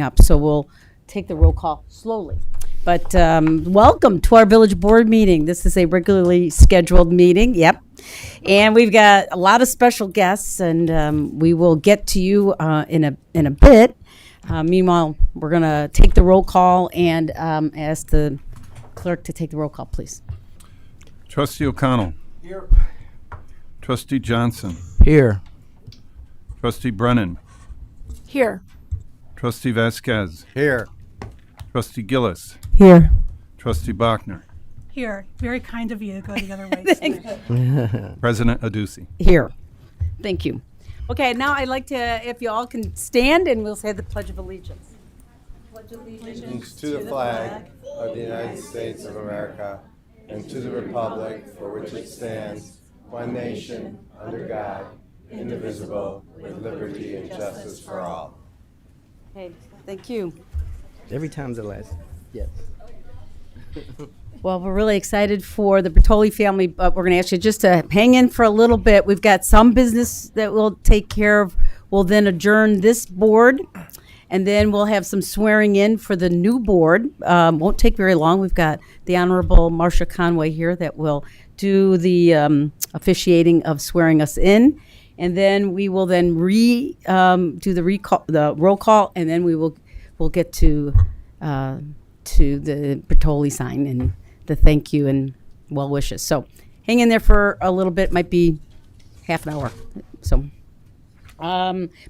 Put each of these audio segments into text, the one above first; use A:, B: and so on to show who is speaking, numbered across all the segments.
A: up, so we'll take the roll call slowly. But welcome to our village board meeting. This is a regularly scheduled meeting, yep. And we've got a lot of special guests, and we will get to you in a bit. Meanwhile, we're going to take the roll call and ask the clerk to take the roll call, please.
B: Trustee O'Connell.
C: Here.
B: Trustee Johnson.
C: Here.
B: Trustee Brennan.
D: Here.
B: Trustee Vasquez.
C: Here.
B: Trustee Gillis.
D: Here.
B: Trustee Bachner.
D: Here. Very kind of you to go the other way.
B: President Aducey.
A: Here. Thank you. Okay, now I'd like to, if you all can stand, and we'll say the Pledge of Allegiance. Pledge of
E: Allegiance to the flag of the United States of America and to the republic for which it stands, one nation, under God, indivisible, with liberty and justice for all.
A: Okay, thank you.
C: Every time's the last. Yes.
A: Well, we're really excited for the Bertoli family, but we're going to ask you just to hang in for a little bit. We've got some business that we'll take care of. We'll then adjourn this board, and then we'll have some swearing in for the new board. Won't take very long. We've got the Honorable Marcia Conway here that will do the officiating of swearing us in. And then we will then do the roll call, and then we'll get to the Bertoli sign and the thank you and well wishes. So hang in there for a little bit. Might be half an hour. So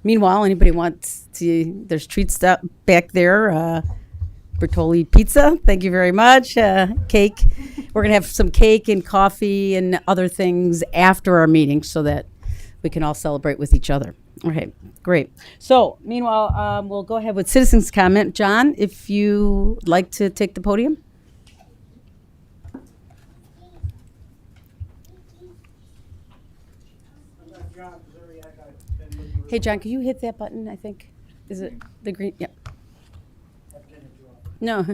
A: meanwhile, anybody wants to? There's treats up back there. Bertoli pizza. Thank you very much. Cake. We're gonna have some cake and coffee and other things after our meeting, so that we can all celebrate with each other. Okay, great. So, meanwhile, we'll go ahead with citizens' comment. John, if you like to take the podium. Hey, John, can you hit that button, I think? Is it the green? Yep. No.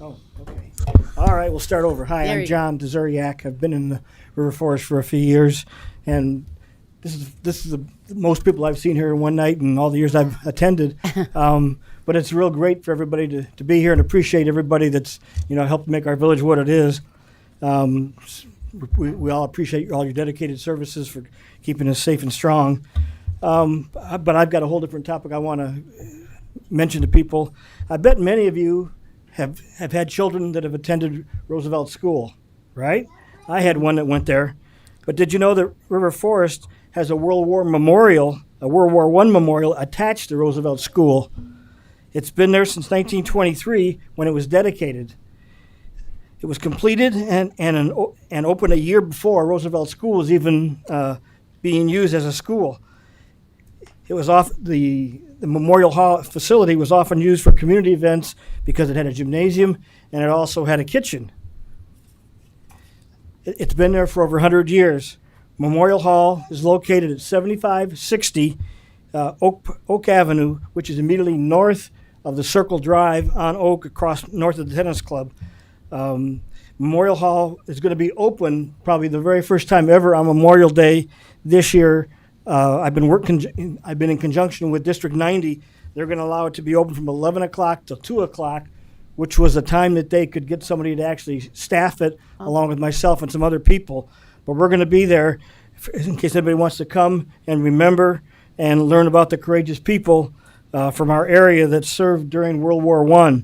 F: Oh, okay. All right, we'll start over. Hi,
A: There
F: I'm
A: you
F: John Dzuriak. I've been in the River Forest for a few years, and this is the most people I've seen here in one night in all the years I've attended. But it's real great for everybody to be here and appreciate everybody that's helped make our village what it is. We all appreciate all your dedicated services for keeping us safe and strong. But I've got a whole different topic I want to mention to people. I bet many of you have had children that have attended Roosevelt School, right? I had one that went there. But did you know that River Forest has a World War I memorial attached to Roosevelt School? It's been there since 1923 when it was dedicated. It was completed and opened a year before Roosevelt School was even being used as a school. It was the Memorial Hall facility was often used for community events because it had a gymnasium and it also had a kitchen. It's been there for over 100 years. Memorial Hall is located at 7560 Oak Avenue, which is immediately north of the Circle Drive on Oak, across north of the tennis club. Memorial Hall is going to be open probably the very first time ever on Memorial Day this year. I've been in conjunction with District 90. They're going to allow it to be open from 11 o'clock till 2 o'clock, which was a time that they could get somebody to actually staff it, along with myself and some other people. But we're going to be there in case anybody wants to come and remember and learn about the courageous people from our area that served during World War I.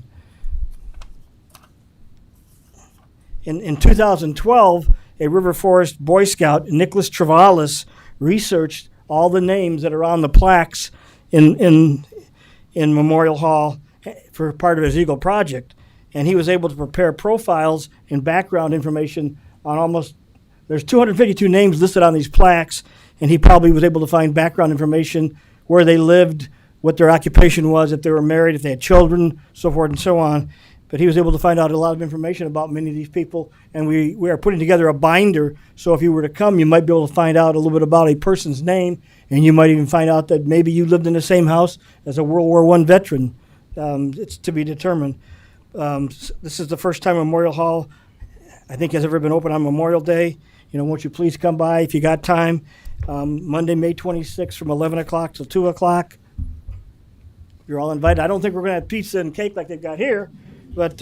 F: In 2012, a River Forest Boy Scout, Nicholas Travalis, researched all the names that are on the plaques in Memorial Hall for part of his Eagle project. And he was able to prepare profiles and background information on there's 252 names listed on these plaques, and he probably was able to find background information, where they lived, what their occupation was, if they were married, if they had children, so forth and so on. But he was able to find out a lot of information about many of these people, and we are putting together a binder, so if you were to come, you might be able to find out a little bit about a person's name, and you might even find out that maybe you lived in the same house as a World War I veteran. It's to be determined. This is the first time Memorial Hall, I think, has ever been open on Memorial Day. Won't you please come by if you got time. Monday, May 26th from 11 o'clock till 2 o'clock. You're all invited. I don't think we're going to have pizza and cake like they've got here, but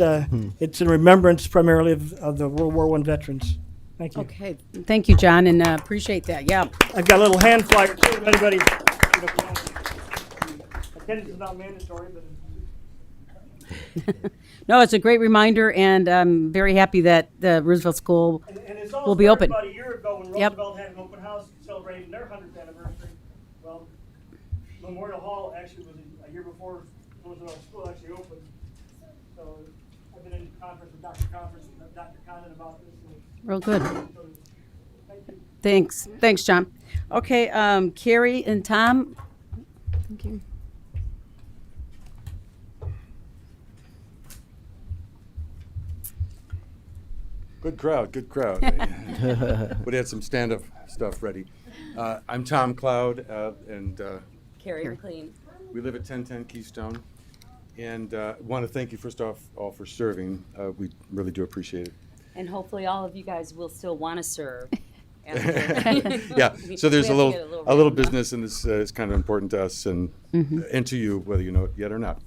F: it's in remembrance primarily of the World War I veterans. Thank you.
A: Okay, thank you, John, and appreciate that. Yeah.
F: I've got a little hand flyer too. If anybody, attendance is not mandatory, but.
A: No, it's a great reminder, and I'm very happy that the Roosevelt School
F: And it's
A: will be open.
F: About a year ago when
A: Yep.
F: Roosevelt had an open house celebrating their 100th anniversary. Well, Memorial Hall actually was a year before Roosevelt School actually opened. So I've been in conference with Dr. Condon about this.
A: Real good.
F: So, thank you.
A: Thanks, John. Okay, Carrie and Tom. Thank you.
G: Good crowd, good crowd. Would have some stand-up stuff ready. I'm Tom Cloud, and
H: Carrie McLean.
G: we live at 1010 Keystone. And want to thank you first off all for serving. We really do appreciate it.
H: And hopefully all of you guys will still want to serve.
G: Yeah. So there's
H: We
G: a
H: have to get
G: little
H: random, huh?
G: business, and this is kind of important to us and to you, whether you know it yet or not.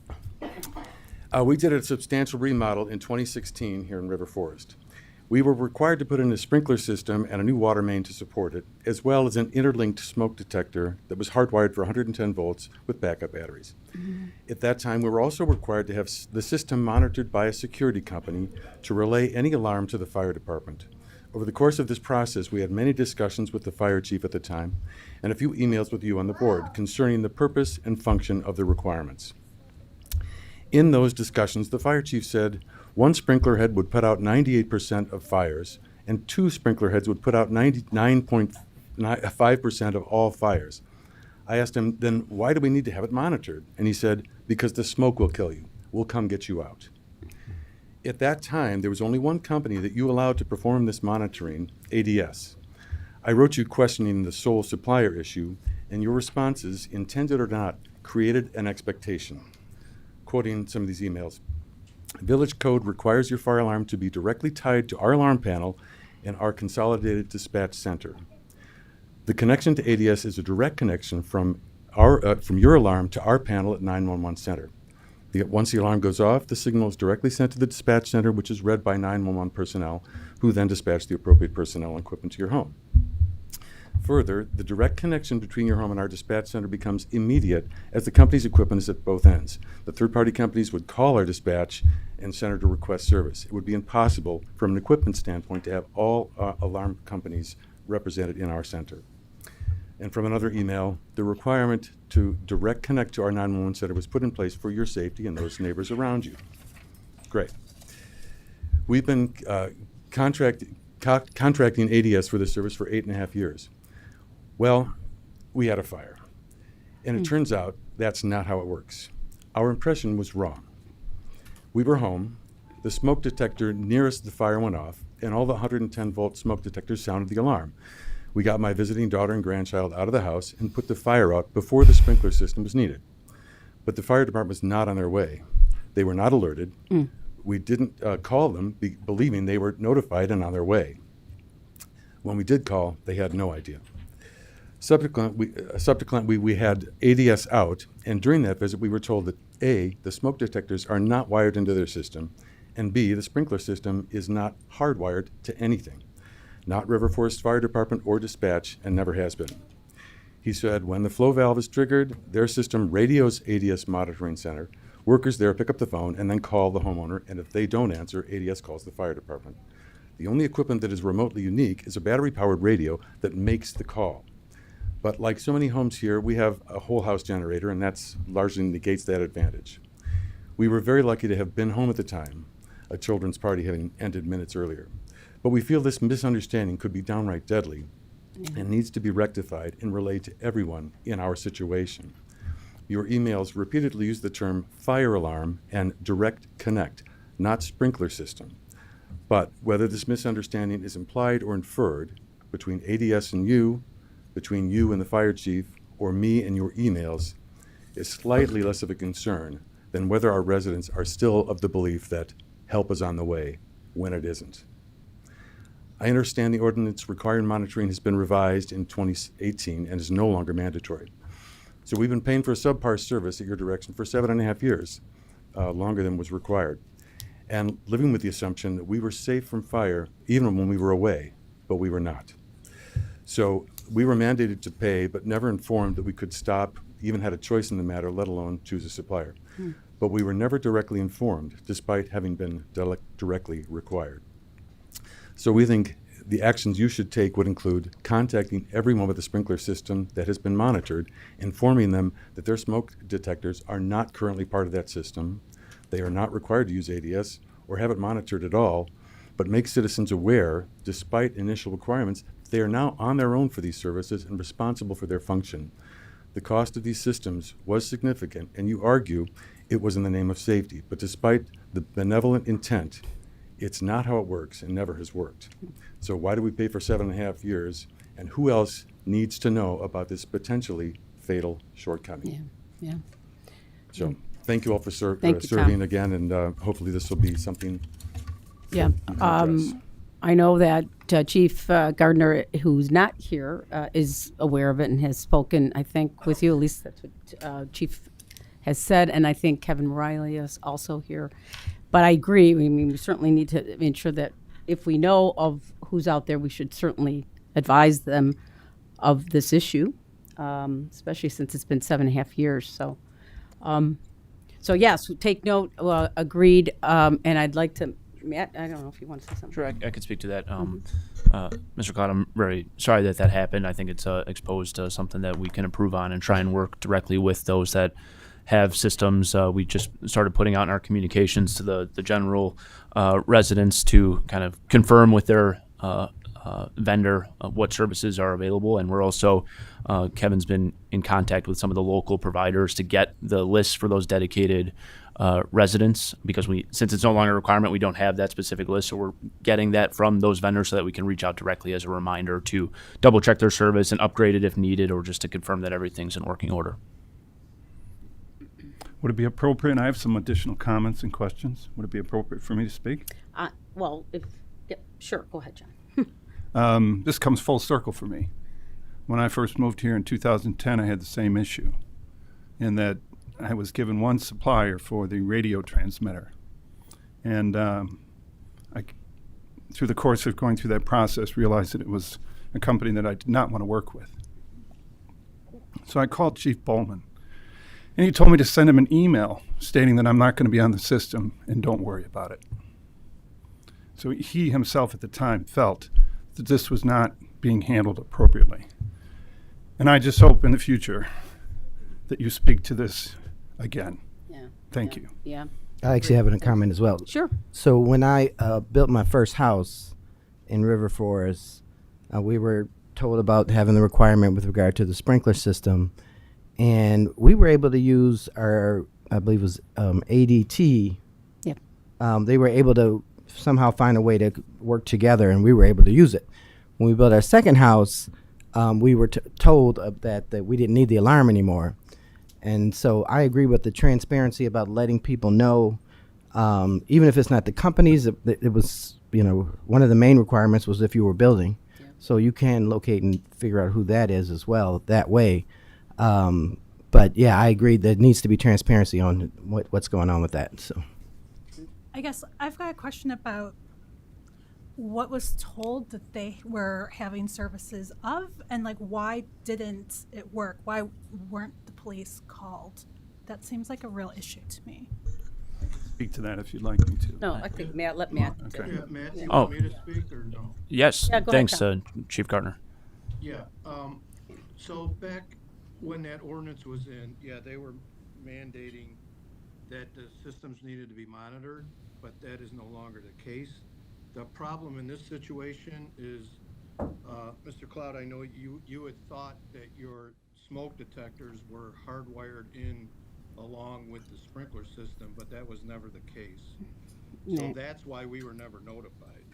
G: We did a substantial remodel in 2016 here in River Forest. We were required to put in a sprinkler system and a new water main to support it, as well as an interlinked smoke detector that was hardwired for 110 volts with backup batteries. At that time, we were also required to have the system monitored by a security company to relay any alarm to the fire department. Over the course of this process, we had many discussions with the fire chief at the time and a few emails with you on the board concerning the purpose and function of the requirements. In those discussions, the fire chief said one sprinkler head would put out 98% of fires, and two sprinkler heads would put out 99.5% of all fires. I asked him, then why do we need to have it monitored? And he said, because the smoke will kill you. We'll come get you out. At that time, there was only one company that you allowed to perform this monitoring, ADS. I wrote you questioning the sole supplier issue, and your responses, intended or not, created an expectation. Quoting some of these emails, Village Code requires your fire alarm to be directly tied to our alarm panel and our consolidated dispatch center. The connection to ADS is a direct connection from your alarm to our panel at 911 Center. Once the alarm goes off, the signal is directly sent to the dispatch center, which is read by 911 personnel, who then dispatch the appropriate personnel and equipment to your home. Further, the direct connection between your home and our dispatch center becomes immediate as the company's equipment is at both ends. The third-party companies would call our dispatch and center to request service. It would be impossible from an equipment standpoint to have all alarm companies represented in our center. And from another email, the requirement to direct connect to our 911 center was put in place for your safety and those neighbors around you. Great. We've been contracting ADS for this service for 8.5 years. Well, we had a fire. And it turns out that's not how it works. Our impression was wrong. We were home, the smoke detector nearest the fire went off, and all the 110 volt smoke detectors sounded the alarm. We got my visiting daughter and grandchild out of the house and put the fire out before the sprinkler system was needed. But the fire department was not on their way. They were not alerted. We didn't call them believing they were notified and on their way. When we did call, they had no idea. Subsequently, we had ADS out, and during that visit, we were told that A, the smoke detectors are not wired into their system, and B, the sprinkler system is not hardwired to anything. Not River Forest Fire Department or dispatch, and never has been. He said when the flow valve is triggered, their system radios ADS monitoring center. Workers there pick up the phone and then call the homeowner, and if they don't answer, ADS calls the fire department. The only equipment that is remotely unique is a battery-powered radio that makes the call. But like so many homes here, we have a whole house generator, and that's largely negates that advantage. We were very lucky to have been home at the time, a children's party having ended minutes earlier. But we feel this misunderstanding could be downright deadly and needs to be rectified and relayed to everyone in our situation. Your emails repeatedly use the term fire alarm and direct connect, not sprinkler system. But whether this misunderstanding is implied or inferred between ADS and you, between you and the fire chief, or me and your emails, is slightly less of a concern than whether our residents are still of the belief that help is on the way when it isn't. I understand the ordinance requiring monitoring has been revised in 2018 and is no longer mandatory. So we've been paying for a subpar service at your direction for 7.5 years, longer than was required, and living with the assumption that we were safe from fire even when we were away, but we were not. So we were mandated to pay, but never informed that we could stop, even had a choice in the matter, let alone choose a supplier. But we were never directly informed, despite having been directly required. So we think the actions you should take would include contacting everyone with a sprinkler system that has been monitored, informing them that their smoke detectors are not currently part of that system, they are not required to use ADS or have it monitored at all, but make citizens aware, despite initial requirements, they are now on their own for these services and responsible for their function. The cost of these systems was significant, and you argue it was in the name of safety, but despite the benevolent intent, it's not how it works and never has worked. So why do we pay for 7.5 years, and who else needs to know about this potentially fatal shortcoming?
A: Yeah.
G: So thank you all for
A: Thank you, Tom.
G: serving again, and hopefully this will be something
A: Yeah.
G: you can address.
A: I know that Chief Gardner, who's not here, is aware of it and has spoken, I think, with you. At least that's what Chief has said. And I think Kevin Riley is also here. But I agree. I mean, we certainly need to ensure that if we know of who's out there, we should certainly advise them of this issue, especially since it's been 7.5 years. So yes, take note. Agreed. And I'd like to, Matt, I don't know if you want to say something.
I: Sure, I could speak to that. Mr. Cloud, I'm very sorry that that happened. I think it's exposed to something that we can improve on and try and work directly with those that have systems. We just started putting out in our communications to the general residents to kind of confirm with their vendor what services are available. And we're also, Kevin's been in contact with some of the local providers to get the lists for those dedicated residents, because since it's no longer a requirement, we don't have that specific list. So we're getting that from those vendors so that we can reach out directly as a reminder to double check their service and upgrade it if needed, or just to confirm that everything's in working order.
B: Would it be appropriate, and I have some additional comments and questions, would it be appropriate for me to speak?
A: Sure, go ahead, John.
B: This comes full circle for me. When I first moved here in 2010, I had the same issue, in that I was given one supplier for the radio transmitter. And through the course of going through that process, realized that it was a company that I did not want to work with. So I called Chief Bowman, and he told me to send him an email stating that I'm not going to be on the system and don't worry about it. So he himself at the time felt that this was not being handled appropriately. And I just hope in the future that you speak to this again.
A: Yeah.
B: Thank you.
A: Yeah.
C: I actually have a comment as well.
A: Sure.
C: So when I built my first house in River Forest, we were told about having the requirement with regard to the sprinkler system, and we were able to use our, I believe it was ADT.
A: Yep.
C: They were able to somehow find a way to work together, and we were able to use it. When we built our second house, we were told that we didn't need the alarm anymore. And so I agree with the transparency about letting people know, even if it's not the companies, it was, one of the main requirements was if you were building. Yeah. So you can locate and figure out who that is as well that way. But yeah, I agree there needs to be transparency on what's going on with that. So
D: I guess I've got a question about what was told that they were having services of, and like why didn't it work? Why weren't the police called? That seems like a real issue to me.
B: Speak to that if you'd like me to.
A: No, I think let Matt.
B: Okay.
J: Yeah, Matt, you
I: Oh.
J: want me to speak or no?
I: Yes,
A: Yeah, go
I: thanks,
A: ahead,
I: Chief Gardner.
J: Yeah, so back when that ordinance was in, yeah, they were mandating that the systems needed to be monitored, but that is no longer the case. The problem in this situation is, Mr. Cloud, I know you had thought that your smoke detectors were hardwired in along with the sprinkler system, but that was never the case. So that's why we were never notified.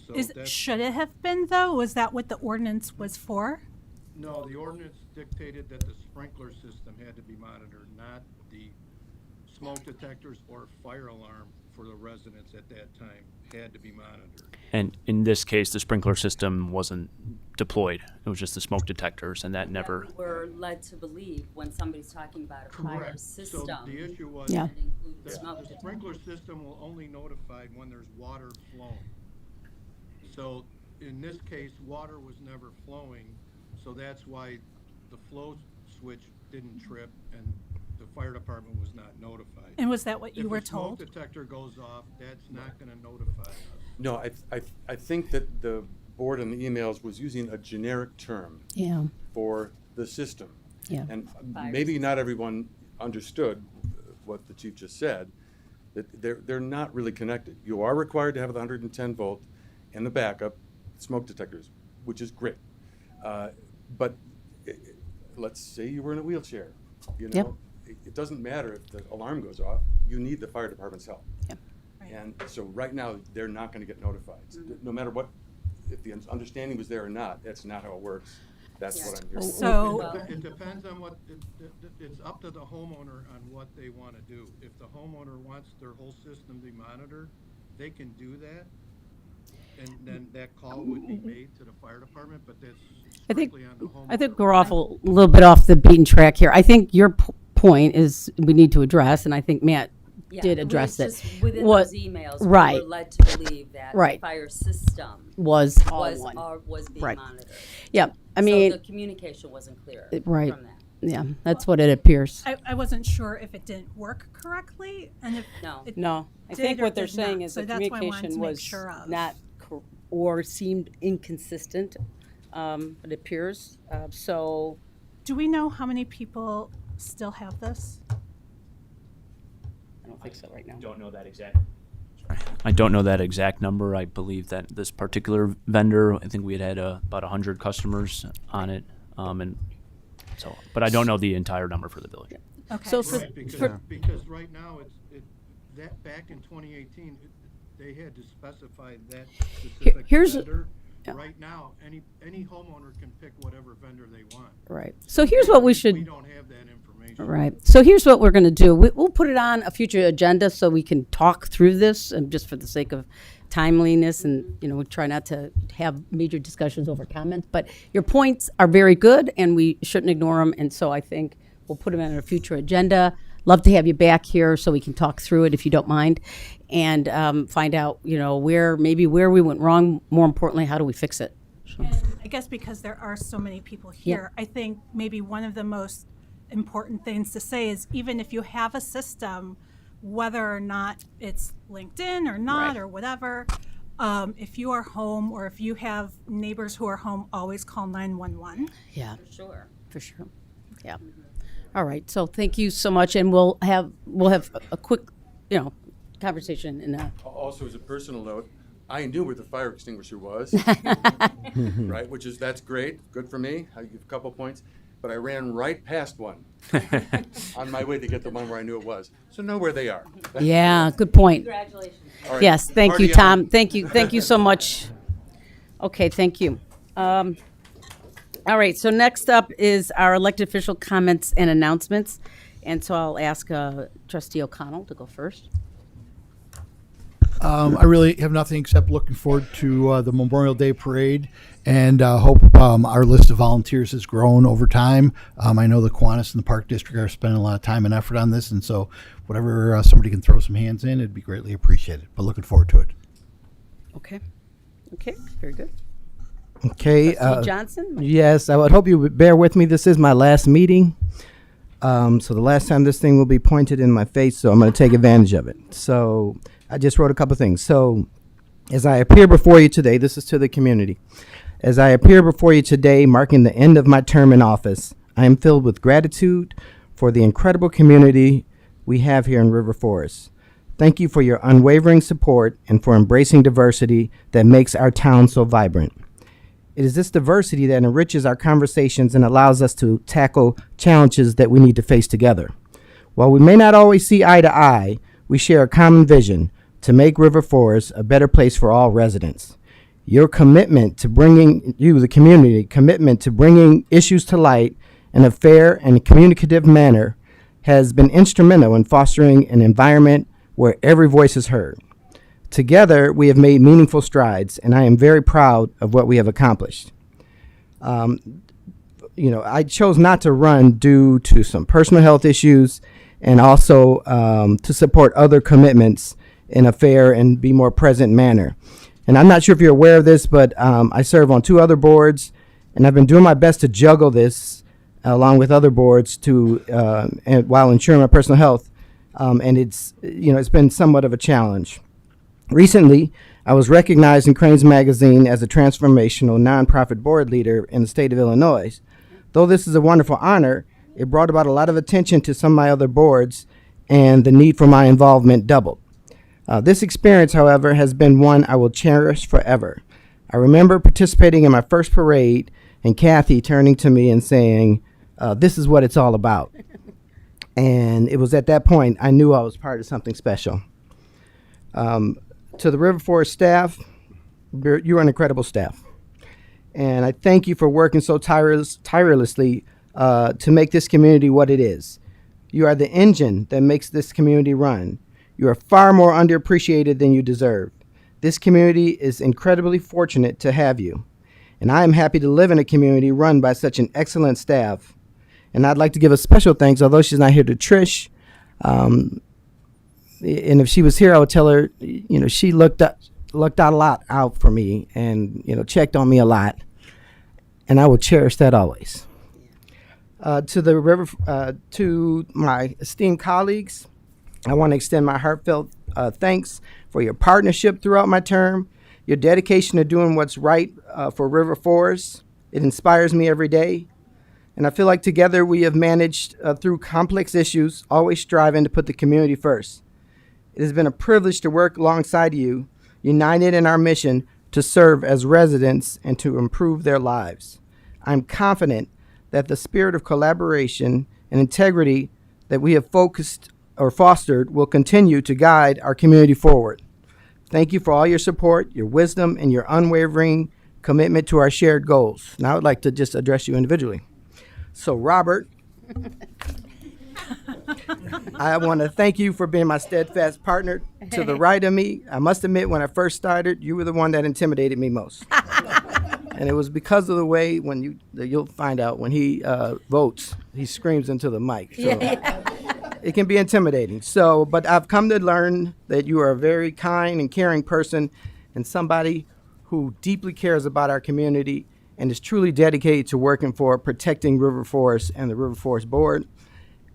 J: So
D: Should it have been though? Was that what the ordinance was for?
J: No, the ordinance dictated that the sprinkler system had to be monitored, not the smoke detectors or fire alarm for the residents at that time had to be monitored.
I: And in this case, the sprinkler system wasn't deployed. It was just the smoke detectors, and that never.
H: We're led to believe when somebody's talking about a fire
J: Correct.
H: system.
J: So the issue was,
A: Yeah.
H: It includes
J: the
H: smoke
J: the
H: detectors.
J: sprinkler system will only notify when there's water flowing. So in this case, water was never flowing, so that's why the flow switch didn't trip and the fire department was not notified.
D: And was that what you were
J: If the smoke
D: told?
J: detector goes off, that's not gonna notify us.
G: No, I think that the board in the emails was using a generic term
A: Yeah,
G: for the system.
A: yeah.
G: And
H: Fire
G: maybe not everyone understood what the chief just said, that they're not really connected. You are required to have the 110 volt and the backup smoke detectors, which is great. But let's say you were in a wheelchair, you
A: Yep.
G: know? It doesn't matter if the alarm goes off, you need the fire department's help.
A: Yep.
D: Right.
G: And so right now, they're not gonna get notified. No matter what, if the understanding was there or not, that's not how it works. That's what I'm hearing.
D: So,
J: It depends on what, it's up to the homeowner on what they wanna do. If the homeowner wants their whole system to be monitored, they can do that. And then that call would be made to the fire department, but that's
A: I think,
J: strictly on the homeowner.
A: I think we're off a little bit off the beaten track here. I think your point is we need to address, and I think Matt
H: Yeah,
A: did
H: we
A: address it.
H: just- Within
A: What-
H: those emails,
A: right.
H: we were led to believe that
A: Right.
H: the fire system
A: Was all
H: was,
A: one.
H: was being
A: Right.
H: monitored.
A: Yeah, I
H: So
A: mean,
H: the communication wasn't clear
A: right.
H: from that.
A: Yeah, that's what it appears.
D: I wasn't sure if it didn't work correctly, and if
H: No.
D: it
A: No, I
D: did
A: think
D: or
A: what they're
D: did not.
A: saying is
D: So
A: the
D: that's why I wanted
A: communication
D: to make
A: was
D: sure of.
A: not, or seemed inconsistent, it appears. So,
D: Do we know how many people still have this?
A: I don't think so right now.
I: Don't know that exact. I don't know that exact number. I believe that this particular vendor, I think we had about 100 customers on it, and so. But I don't know the entire number for the village.
D: Okay.
A: So for,
J: Right,
A: for,
J: because right now, that back in 2018, they had to specify that specific
A: here's-
J: vendor.
A: yeah.
J: Right now, any homeowner can pick whatever vendor they want.
A: right. So here's what we
J: We
A: should.
J: don't have that information.
A: Right. So here's what we're going to do. We'll put it on a future agenda so we can talk through this, and just for the sake of timeliness, and we try not to have major discussions over comments. But your points are very good, and we shouldn't ignore them. And so I think we'll put them on a future agenda. Love to have you back here so we can talk through it if you don't mind, and find out where we went wrong. More importantly, how do we fix it?
D: And I guess because there are so many people here, I think maybe one of the most important things to say is even if you have a system, whether or not it's linked in or not
A: Right.
D: or whatever, if you are home or if you have neighbors who are home, always call 911.
A: Yeah.
H: For sure.
A: For sure. Yeah. All right. So thank you so much, and we'll have a quick, conversation in a.
G: Also, as a personal note, I knew where the fire extinguisher was, right? That's great, good for me. I give a couple points, but I ran right past one on my way to get the one where I knew it was. So know where they are.
A: Yeah. Good point.
H: Congratulations.
G: All right,
A: Yes. Thank you,
G: party
A: Tom.
G: on.
A: Thank you so much. Okay. Thank you. All right. So next up is our elected official comments and announcements, and so I'll ask Trustee O'Connell to go first.
K: I really have nothing except looking forward to the Memorial Day parade, and hope our list of volunteers has grown over time. I know the Kiwanis and the Park District are spending a lot of time and effort on this, and so whatever somebody can throw some hands in, it'd be greatly appreciated. But looking forward to it.
A: Okay. Okay. Very good.
C: Okay.
A: Trustee Johnson.
C: Yes, I would hope you would bear with me. This is my last meeting. So the last time this thing will be pointed in my face, so I'm going to take advantage of it. So I just wrote a couple things. So as I appear before you today, this is to the community. As I appear before you today, marking the end of my term in office, I am filled with gratitude for the incredible community we have here in River Forest. Thank you for your unwavering support and for embracing diversity that makes our town so vibrant. It is this diversity that enriches our conversations and allows us to tackle challenges that we need to face together. While we may not always see eye to eye, we share a common vision to make River Forest a better place for all residents. Your commitment to bringing commitment to bringing issues to light in a fair and communicative manner has been instrumental in fostering an environment where every voice is heard. Together, we have made meaningful strides, and I am very proud of what we have accomplished. I chose not to run due to some personal health issues and also to support other commitments in a fair and be more present manner. And I'm not sure if you're aware of this, but I serve on 2 other boards, and I've been doing my best to juggle this along with other boards and while ensuring my personal health. And it's been somewhat of a challenge. Recently, I was recognized in Cranes Magazine as a transformational nonprofit board leader in the state of Illinois. Though this is a wonderful honor, it brought about a lot of attention to some of my other boards, and the need for my involvement doubled. This experience, however, has been one I will cherish forever. I remember participating in my first parade and Kathy turning to me and saying, "This is what it's all about." And it was at that point I knew I was part of something special. To the River Forest staff, you're an incredible staff. And I thank you for working so tirelessly to make this community what it is. You are the engine that makes this community run. You are far more underappreciated than you deserve. This community is incredibly fortunate to have you. And I am happy to live in a community run by such an excellent staff. And I'd like to give a special thanks, although she's not here, to Trish. And if she was here, I would tell her, she looked out a lot out for me and, checked on me a lot. And I will cherish that always. To my esteemed colleagues, I want to extend my heartfelt thanks for your partnership throughout my term, your dedication to doing what's right for River Forest. It inspires me every day. And I feel like together we have managed through complex issues, always striving to put the community first. It has been a privilege to work alongside you, united in our mission to serve as residents and to improve their lives. I'm confident that the spirit of collaboration and integrity that we have fostered will continue to guide our community forward. Thank you for all your support, your wisdom, and your unwavering commitment to our shared goals. Now I'd like to just address you individually. So Robert, I want to thank you for being my steadfast partner to the right of me. I must admit, when I first started, you were the one that intimidated me most. And it was because of the way you'll find out when he votes, he screams into the mic. So it can be intimidating. But I've come to learn that you are a very kind and caring person and somebody who deeply cares about our community and is truly dedicated to working for protecting River Forest and the River Forest Board.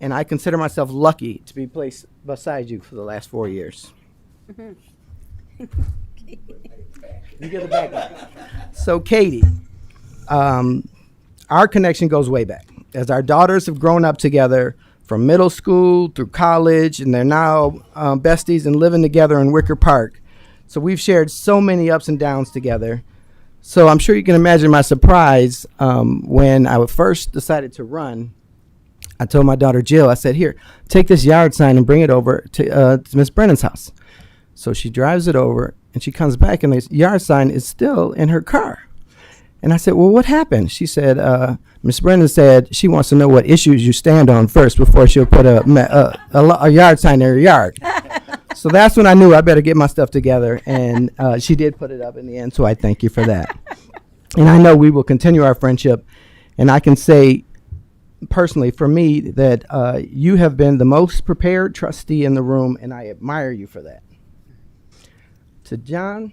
C: And I consider myself lucky to be placed beside you for the last 4 years. You get it back. So Katie, our connection goes way back. As our daughters have grown up together from middle school through college, and they're now besties and living together in Wicker Park. So we've shared so many ups and downs together. So I'm sure you can imagine my surprise when I first decided to run. I told my daughter Jill, I said, "Here, take this yard sign and bring it over to Miss Brennan's house." So she drives it over, and she comes back, and the yard sign is still in her car. And I said, "Well, what happened?" She said, Miss Brennan said she wants to know what issues you stand on first before she'll put a yard sign in her yard. So that's when I knew I better get my stuff together, and she did put it up in the end, so I thank you for that. And I know we will continue our friendship, and I can say personally for me that you have been the most prepared trustee in the room, and I admire you for that. To John,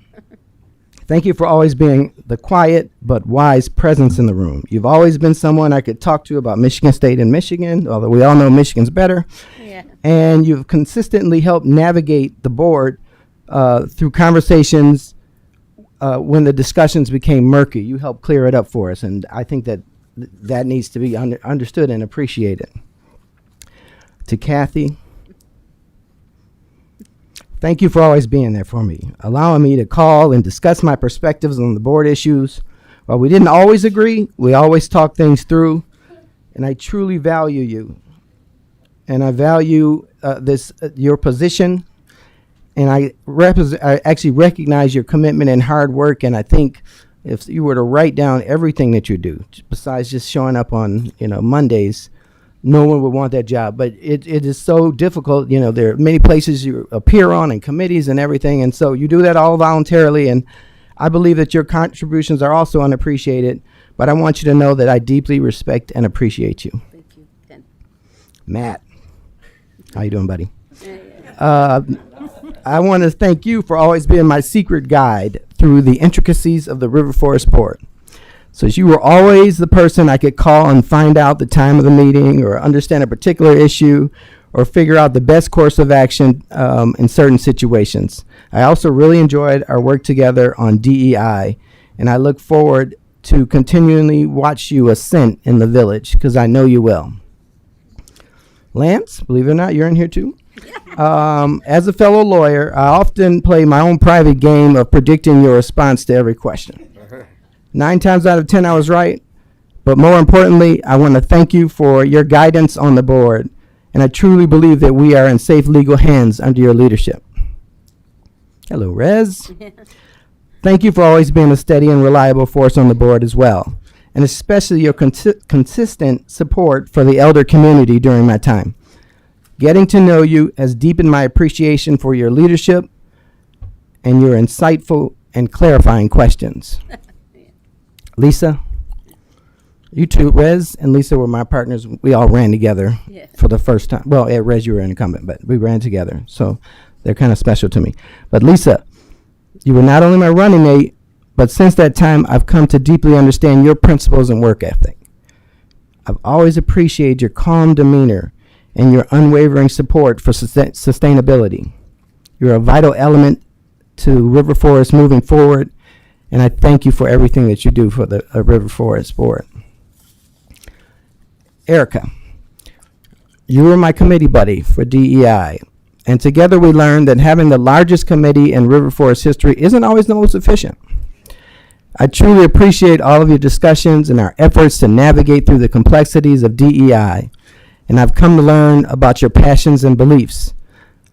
C: thank you for always being the quiet but wise presence in the room. You've always been someone I could talk to about Michigan State and Michigan, although we all know Michigan's better. Yeah. And you've consistently helped navigate the board through conversations when the discussions became murky. You helped clear it up for us, and I think that that needs to be understood and appreciated. To Kathy, thank you for always being there for me, allowing me to call and discuss my perspectives on the board issues. While we didn't always agree, we always talked things through, and I truly value you. And I value your position, and I actually recognize your commitment and hard work, and I think if you were to write down everything that you do, besides just showing up on Mondays, no one would want that job. But it is so difficult. You know, there are many places you appear on and committees and everything. And so you do that all voluntarily. And I believe that your contributions are also unappreciated. But I want you to know that I deeply respect and appreciate you.
A: Thank you, Ken.
C: Matt, how you doing, buddy? I want to thank you for always being my secret guide through the intricacies of the River Forest Board. So you were always the person I could call and find out the time of the meeting or understand a particular issue or figure out the best course of action in certain situations. I also really enjoyed our work together on DEI, and I look forward to continually watch you ascend in the village, because I know you will. Lance, believe it or not, you're in here too. As a fellow lawyer, I often play my own private game of predicting your response to every question. 9 times out of 10, I was right. But more importantly, I want to thank you for your guidance on the board. And I truly believe that we are in safe legal hands under your leadership. Hello, Rez. Thank you for always being a steady and reliable force on the board as well. And especially your consistent support for the elder community during my time. Getting to know you has deepened my appreciation for your leadership and your insightful and clarifying questions. Lisa, you two, Rez and Lisa were my partners. We all ran together for the first time. Well, at Rez, you were an incumbent, but we ran together. So they're kind of special to me. But Lisa, you were not only my running mate, but since that time, I've come to deeply understand your principles and work ethic. I've always appreciated your calm demeanor and your unwavering support for sustainability. You're a vital element to River Forest moving forward, and I thank you for everything that you do for the River Forest Board. Erica, you were my committee buddy for DEI, and together we learned that having the largest committee in River Forest history isn't always the most efficient. I truly appreciate all of your discussions and our efforts to navigate through the complexities of DEI, and I've come to learn about your passions and beliefs.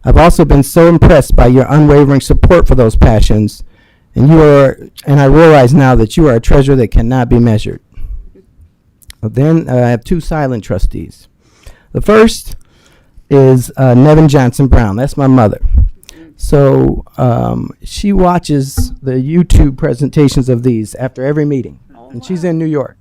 C: I've also been so impressed by your unwavering support for those passions, and I realize now that you are a treasure that cannot be measured. Then I have 2 silent trustees. The first is Nevin Johnson Brown. That's my mother. So she watches the YouTube presentations of these after every meeting, and she's in New York.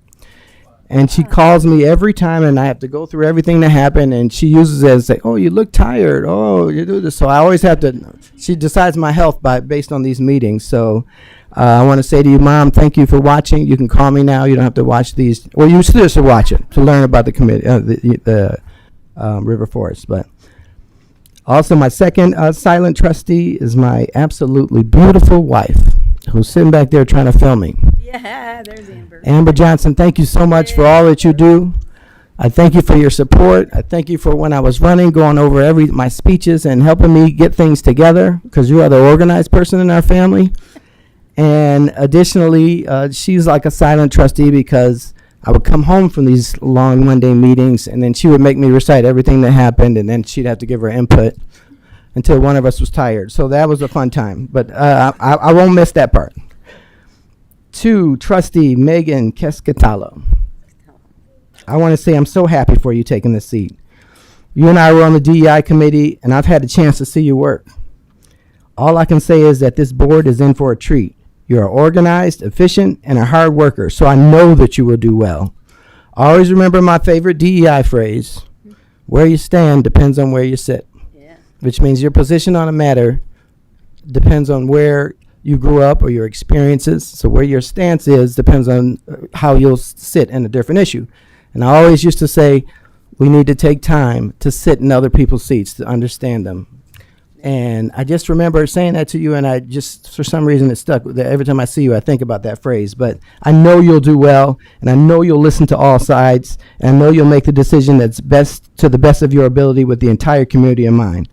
C: And she calls me every time, and I have to go through everything that happened, and she uses it as, like, oh, you look tired. Oh, you do this. So I always have to, she decides my health based on these meetings. So I want to say to you, Mom, thank you for watching. You can call me now. You don't have to watch these. Well, you still should watch it to learn about the committee, the River Forest. But also my second silent trustee is my absolutely beautiful wife, who's sitting back there trying to film me.
A: Yeah, there's Amber.
C: Amber Johnson, thank you so much for all that you do. I thank you for your support. I thank you for when I was running, going over my speeches and helping me get things together, because you are the organized person in our family. And additionally, she's like a silent trustee, because I would come home from these long Monday meetings, and then she would make me recite everything that happened, and then she'd have to give her input until one of us was tired. So that was a fun time, but I won't miss that part. 2, Trustee Megan Kescatalo. I want to say I'm so happy for you taking this seat. You and I were on the DEI committee, and I've had a chance to see you work. All I can say is that this board is in for a treat. You're organized, efficient, and a hard worker, so I know that you will do well. Always remember my favorite DEI phrase: where you stand depends on where you sit. Which means your position on a matter depends on where you grew up or your experiences. So where your stance is depends on how you'll sit in a different issue. And I always used to say, we need to take time to sit in other people's seats to understand them. And I just remember saying that to you, and I just, for some reason, it stuck. Every time I see you, I think about that phrase. But I know you'll do well, and I know you'll listen to all sides, and I know you'll make the decision that's best to the best of your ability with the entire community in mind.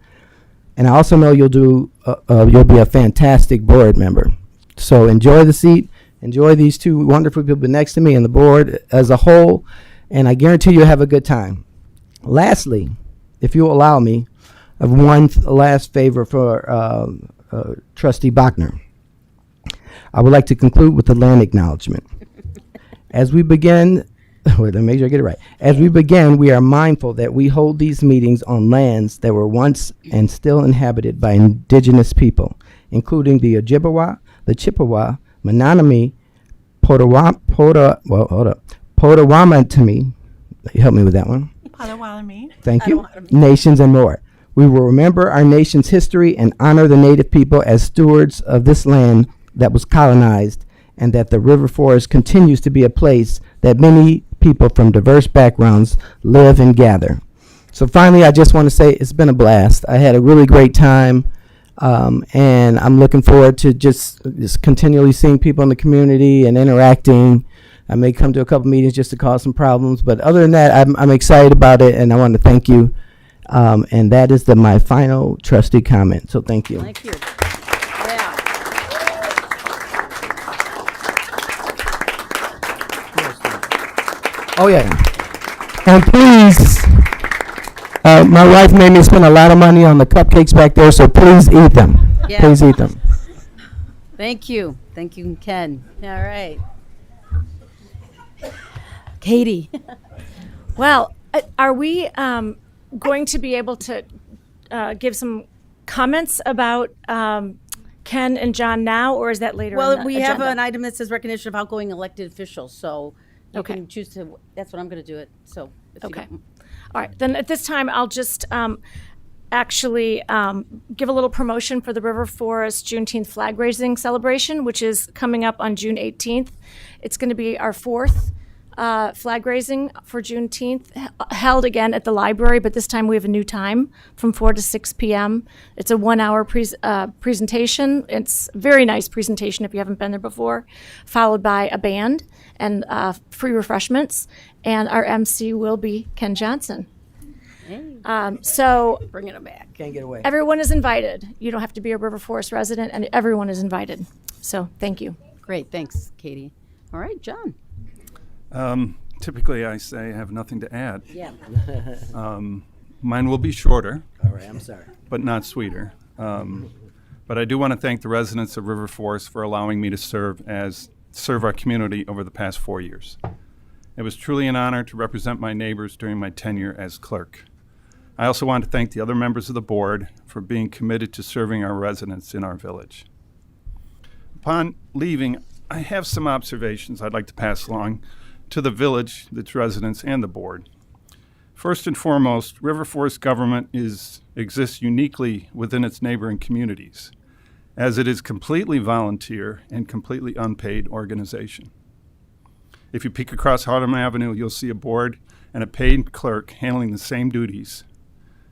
C: And I also know you'll be a fantastic board member. So enjoy the seat. Enjoy these 2 wonderful people next to me and the board as a whole. And I guarantee you'll have a good time. Lastly, if you'll allow me, I have one last favor for Trustee Bachner. I would like to conclude with the land acknowledgement. As we begin Wait, let me make sure I get it right. As we begin, we are mindful that we hold these meetings on lands that were once and still inhabited by indigenous people, including the Ojibwa, the Chippewa, Menominee, Potawatomi. Help me with that one.
D: Potawatomi.
C: Thank you. Nations and more. We will remember our nation's history and honor the Native people as stewards of this land that was colonized, and that the river forest continues to be a place that many people from diverse backgrounds live and gather. So finally, I just want to say it's been a blast. I had a really great time, and I'm looking forward to just continually seeing people in the community and interacting. I may come to a couple meetings just to cause some problems, but other than that, I'm excited about it, and I want to thank you. And that is my final trustee comment. So thank you.
A: Thank you. Yeah.
C: Oh yeah. And please, my wife made me spend a lot of money on the cupcakes back there, so please eat them.
A: Yeah.
C: Please eat them.
A: Thank you. Thank you, Ken. All right. Katie.
L: Well, are we going to be able to give some comments about Ken and John now, or is that later?
A: Well,
L: in the
A: we have
L: agenda?
A: an item that says recognition of outgoing elected officials, so you
L: Okay.
A: can choose to, that's what I'm going to do it, so. if you
L: Okay.
A: don't-
L: All right. Then at this time, I'll just actually give a little promotion for the River Forest Juneteenth flag raising celebration, which is coming up on June 18th. It's going to be our fourth flag raising for Juneteenth, held again at the library, but this time we have a new time from 4 to 6 p.m. It's a 1-hour presentation. It's a very nice presentation if you haven't been there before, followed by a band and free refreshments. And our MC will be Ken Johnson. So
A: Bringing it back.
C: Can't get away.
L: everyone is invited. You don't have to be a River Forest resident, and everyone is invited. So thank you.
A: Great, thanks, Katie. All right, John.
B: Typically, I say I have nothing to add.
A: Yeah.
B: Mine will be shorter,
C: All right, I'm sorry.
B: but not sweeter. But I do want to thank the residents of River Forest for allowing me to serve our community over the past 4 years. It was truly an honor to represent my neighbors during my tenure as clerk. I also want to thank the other members of the board for being committed to serving our residents in our village. Upon leaving, I have some observations I'd like to pass along to the village, its residents, and the board. First and foremost, River Forest government exists uniquely within its neighboring communities, as it is completely volunteer and completely unpaid organization. If you peek across Harlem Avenue, you'll see a board and a paid clerk handling the same duties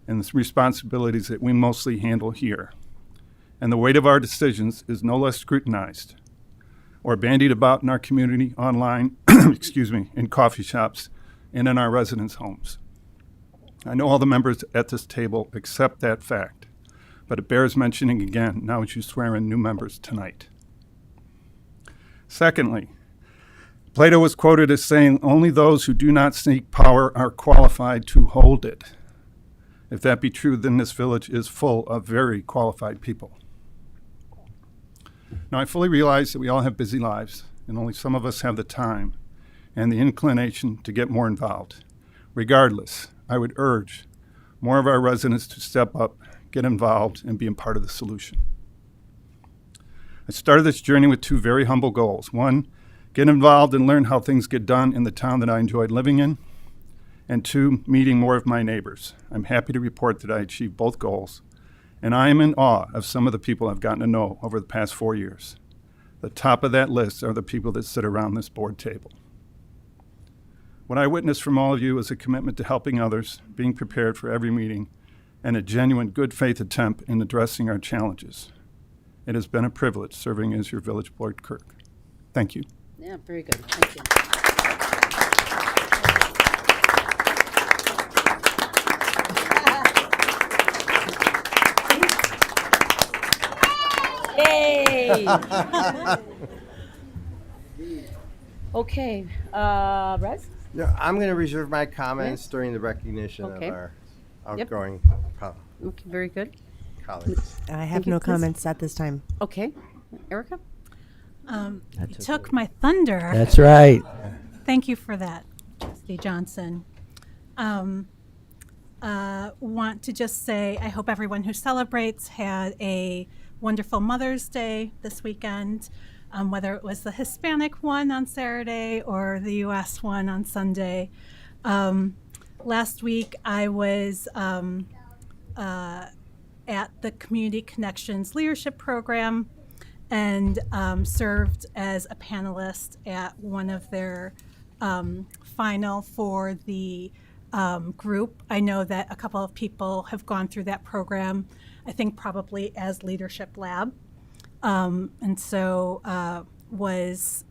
B: and the responsibilities that we mostly handle here. And the weight of our decisions is no less scrutinized or bandied about in our community, online, in coffee shops, and in our residents' homes. I know all the members at this table accept that fact, but it bears mentioning again now as you swear in new members tonight. Secondly, Plato was quoted as saying, "Only those who do not seek power are qualified to hold it." If that be true, then this village is full of very qualified people. Now, I fully realize that we all have busy lives, and only some of us have the time and the inclination to get more involved. Regardless, I would urge more of our residents to step up, get involved, and be a part of the solution. I started this journey with two very humble goals. One, get involved and learn how things get done in the town that I enjoyed living in. And two, meeting more of my neighbors. I'm happy to report that I achieved both goals, and I am in awe of some of the people I've gotten to know over the past 4 years. The top of that list are the people that sit around this board table. What I witnessed from all of you is a commitment to helping others, being prepared for every meeting, and a genuine good faith attempt in addressing our challenges. It has been a privilege serving as your village board clerk. Thank you.
A: Yeah, very good. Thank you. Yay! Okay, Rez?
E: No, I'm going to reserve my comments during the recognition
A: Okay.
E: of our
A: Yep.
E: outgoing
A: Okay, very good.
E: colleagues.
M: I have
A: Thank you,
M: no
A: please.
M: comments at this time.
A: Okay, Erica?
D: You took my thunder.
C: That's right.
D: Thank you for that. Trustee Johnson. Want to just say I hope everyone who celebrates had a wonderful Mother's Day this weekend, whether it was the Hispanic one on Saturday or the U.S. one on Sunday. Last week I was at the Community Connections Leadership Program and served as a panelist at one of their final for the group. I know that a couple of people have gone through that program, I think probably as Leadership Lab. And so was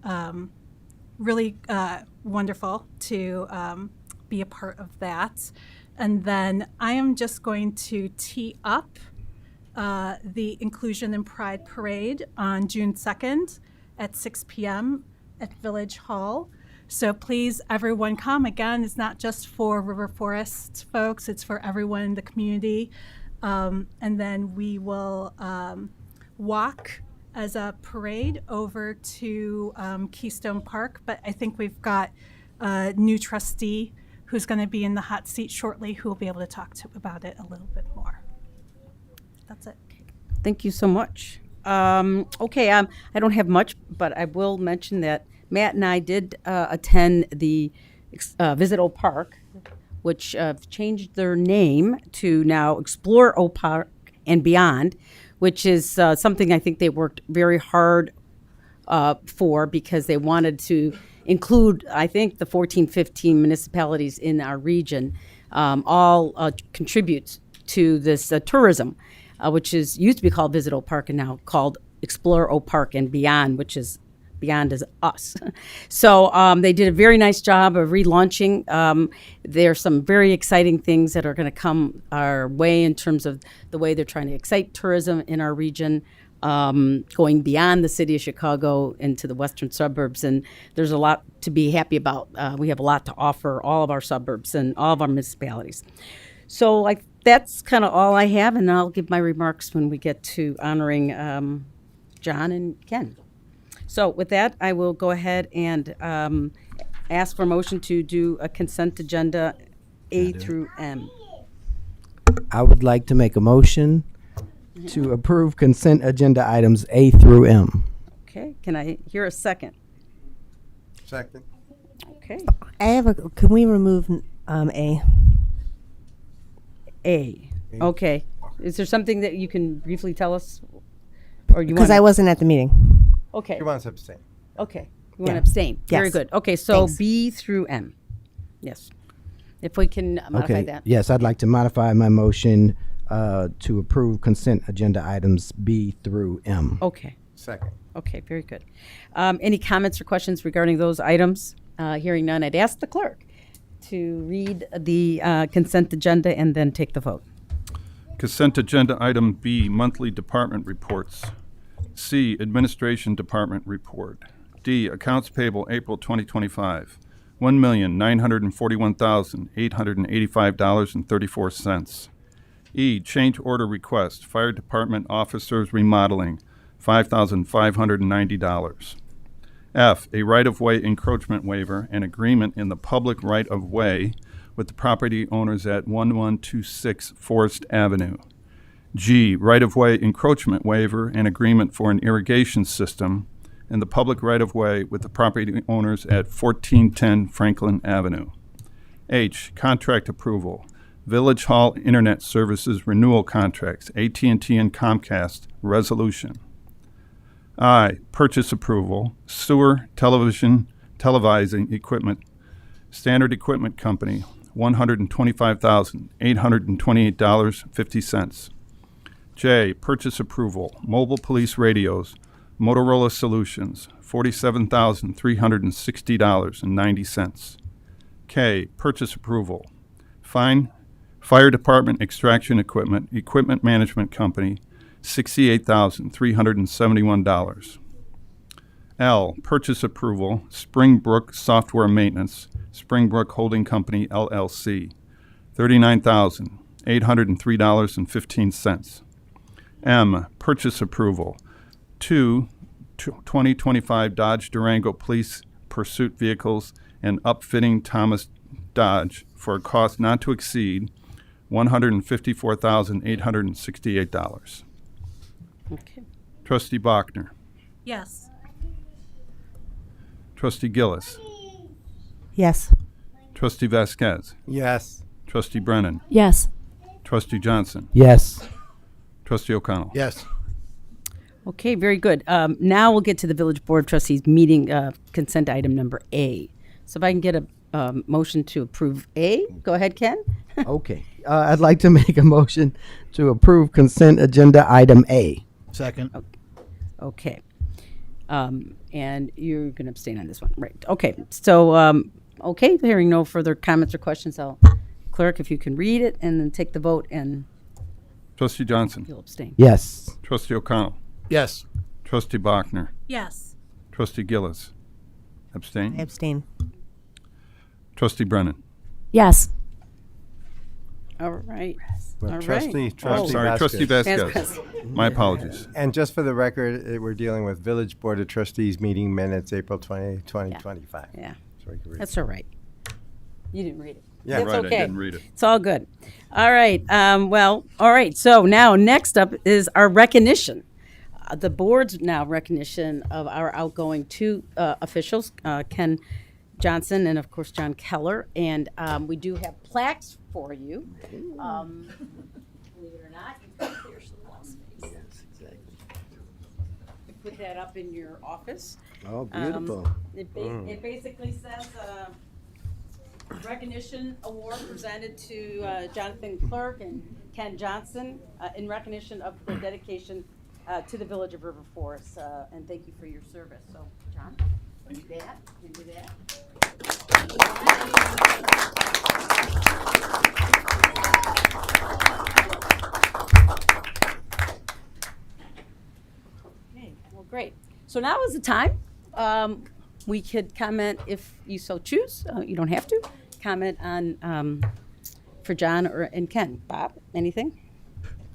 D: really wonderful to be a part of that. And then I am just going to tee up the Inclusion and Pride Parade on June 2nd at 6 p.m. at Village Hall. So please, everyone come. Again, it's not just for River Forest folks, it's for everyone in the community. And then we will walk as a parade over to Keystone Park. But I think we've got a new trustee who's going to be in the hot seat shortly who will be able to talk about it a little bit more. That's it.
A: Thank you so much. Okay, I don't have much, but I will mention that Matt and I did attend the Visit Oak Park, which changed their name to now Explore Oak Park and Beyond, which is something I think they worked very hard for because they wanted to include, I think, the 14, 15 municipalities in our region all contribute to this tourism, which is used to be called Visit Oak Park and now called Explore Oak Park and Beyond, which is Beyond is us. So they did a very nice job of relaunching. There's some very exciting things that are going to come our way in terms of the way they're trying to excite tourism in our region, going beyond the city of Chicago into the western suburbs. And there's a lot to be happy about. We have a lot to offer all of our suburbs and all of our municipalities. So that's kind of all I have, and I'll give my remarks when we get to honoring John and Ken. So with that, I will go ahead and ask for a motion to do a consent agenda A through M.
C: I would like to make a motion to approve consent agenda items A through M.
A: Okay, can I hear a second?
E: Second.
A: Okay,
M: I have a. Can we remove A?
A: A. Okay, is there something that you can briefly tell us? Or you
M: Because
A: wanna-
M: I wasn't at the meeting.
A: Okay,
E: He wants to abstain.
A: okay, you want to
M: Yeah.
A: abstain? Very
M: Yes.
A: good. Okay, so
M: Thanks.
A: B through M. Yes. If we can modify
C: Okay.
A: that.
C: Yes, I'd like to modify my motion to approve consent agenda items B through M.
A: Okay.
E: Second.
A: Okay, very good. Any comments or questions regarding those items? Hearing none, I'd ask the clerk to read the consent agenda and then take the vote.
B: Consent agenda item B, monthly department reports. C, administration department report. D, accounts payable April 2025, $1,941,885.34. E, change order request, fire department officers remodeling, $5,590. F, a right-of-way encroachment waiver and agreement in the public right-of-way with the property owners at 1126 Forest Avenue. G, right-of-way encroachment waiver and agreement for an irrigation system in the public right-of-way with the property owners at 1410 Franklin Avenue. H, contract approval, Village Hall Internet Services renewal contracts, AT&T and Comcast resolution. I, purchase approval, sewer televising equipment, Standard Equipment Company, $125,828.50. J, purchase approval, mobile police radios, Motorola Solutions, $47,360.90. K, purchase approval, fire department extraction equipment, Equipment Management Company, $68,371. L, purchase approval, Springbrook Software Maintenance, Springbrook Holding Company, LLC, $39,803.15. M, purchase approval, 2025 Dodge Durango Police Pursuit Vehicles and upfitting Thomas Dodge for a cost not to exceed $154,868.
A: Okay.
B: Trustee Bachner.
D: Yes.
B: Trustee Gillis.
M: Yes.
B: Trustee Vasquez.
E: Yes.
B: Trustee Brennan.
L: Yes.
B: Trustee Johnson.
C: Yes.
B: Trustee O'Connell.
K: Yes.
A: Okay, very good. Now we'll get to the Village Board of Trustees meeting consent item number A. So if I can get a motion to approve A, go ahead, Ken.
C: Okay. I'd like to make a motion to approve consent agenda item A.
K: Second.
A: Okay. And you're going to abstain on this one, right? Okay. So, okay, hearing no further comments or questions, Clerk, if you can read it and then take the vote, and
B: Trustee Johnson.
A: you'll abstain.
C: Yes.
B: Trustee O'Connell.
K: Yes.
B: Trustee Bachner.
D: Yes.
B: Trustee Gillis. Abstain.
M: I abstain.
B: Trustee Brennan.
L: Yes.
A: All right.
E: Well,
A: All right.
E: Trustee
B: Sorry, Trustee
E: Vasquez.
B: Vasquez. My apologies.
E: And just for the record, we're dealing with Village Board of Trustees meeting minutes, April 20, 2025.
A: Yeah,
E: So we can read
A: that's all right. You didn't read it.
E: Yeah.
A: That's
B: Right, I
A: okay.
B: didn't read it.
A: It's all good. All right. Well, all right. So now next up is our recognition. The board's now recognition of our outgoing two officials, Ken Johnson and, of course, John Keller. And we do have plaques for you. Believe it or not, you've got there's the wall space.
C: Yes, exactly.
A: You put that up in your office.
C: Oh, beautiful.
A: It basically says recognition award presented to Jonathan Clerk and Ken Johnson in recognition of their dedication to the Village of River Forest, and thank you for your service. So, John, do that, and do that. Okay, well, great. So now is the time. We could comment if you so choose. You don't have to comment on for John and Ken. Bob, anything?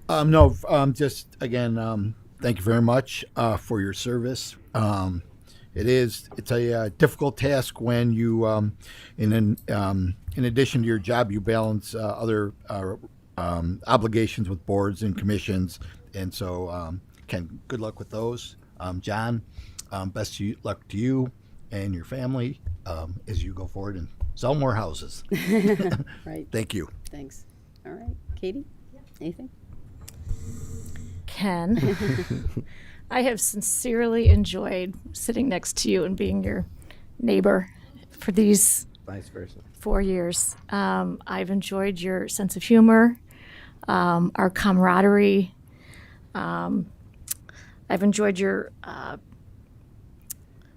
K: No, just again, thank you very much for your service. It's a difficult task when you, in addition to your job, you balance other obligations with boards and commissions, and so Ken, good luck with those. John, best luck to you and your family as you go forward and sell more houses.
A: Right.
K: Thank you.
A: Thanks. All right. Katie, anything?
L: Ken, I have sincerely enjoyed sitting next to you and being your neighbor for these
C: Vice versa.
L: 4 years. I've enjoyed your sense of humor, our camaraderie. I've enjoyed your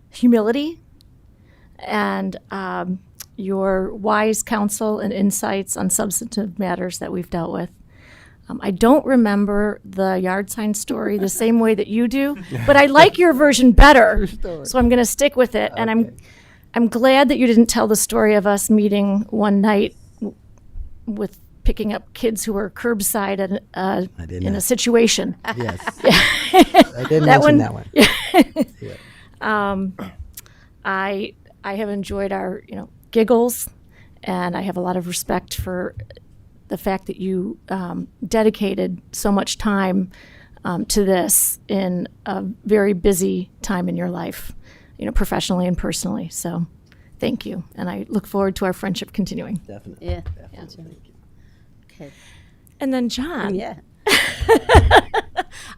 L: humility and your wise counsel and insights on substantive matters that we've dealt with. I don't remember the yard sign story the same way that you do, but I like your version better, so I'm going to stick with it. And I'm glad that you didn't tell the story of us meeting one night with picking up kids who were curbside in a situation.
C: Yes. I didn't mention that one.
L: I have enjoyed our giggles, and I have a lot of respect for the fact that you dedicated so much time to this in a very busy time in your life, professionally and personally. So thank you. And I look forward to our friendship continuing.
C: Definitely.
A: Yeah.
C: Definitely.
A: Okay.
L: And then John.
A: Yeah.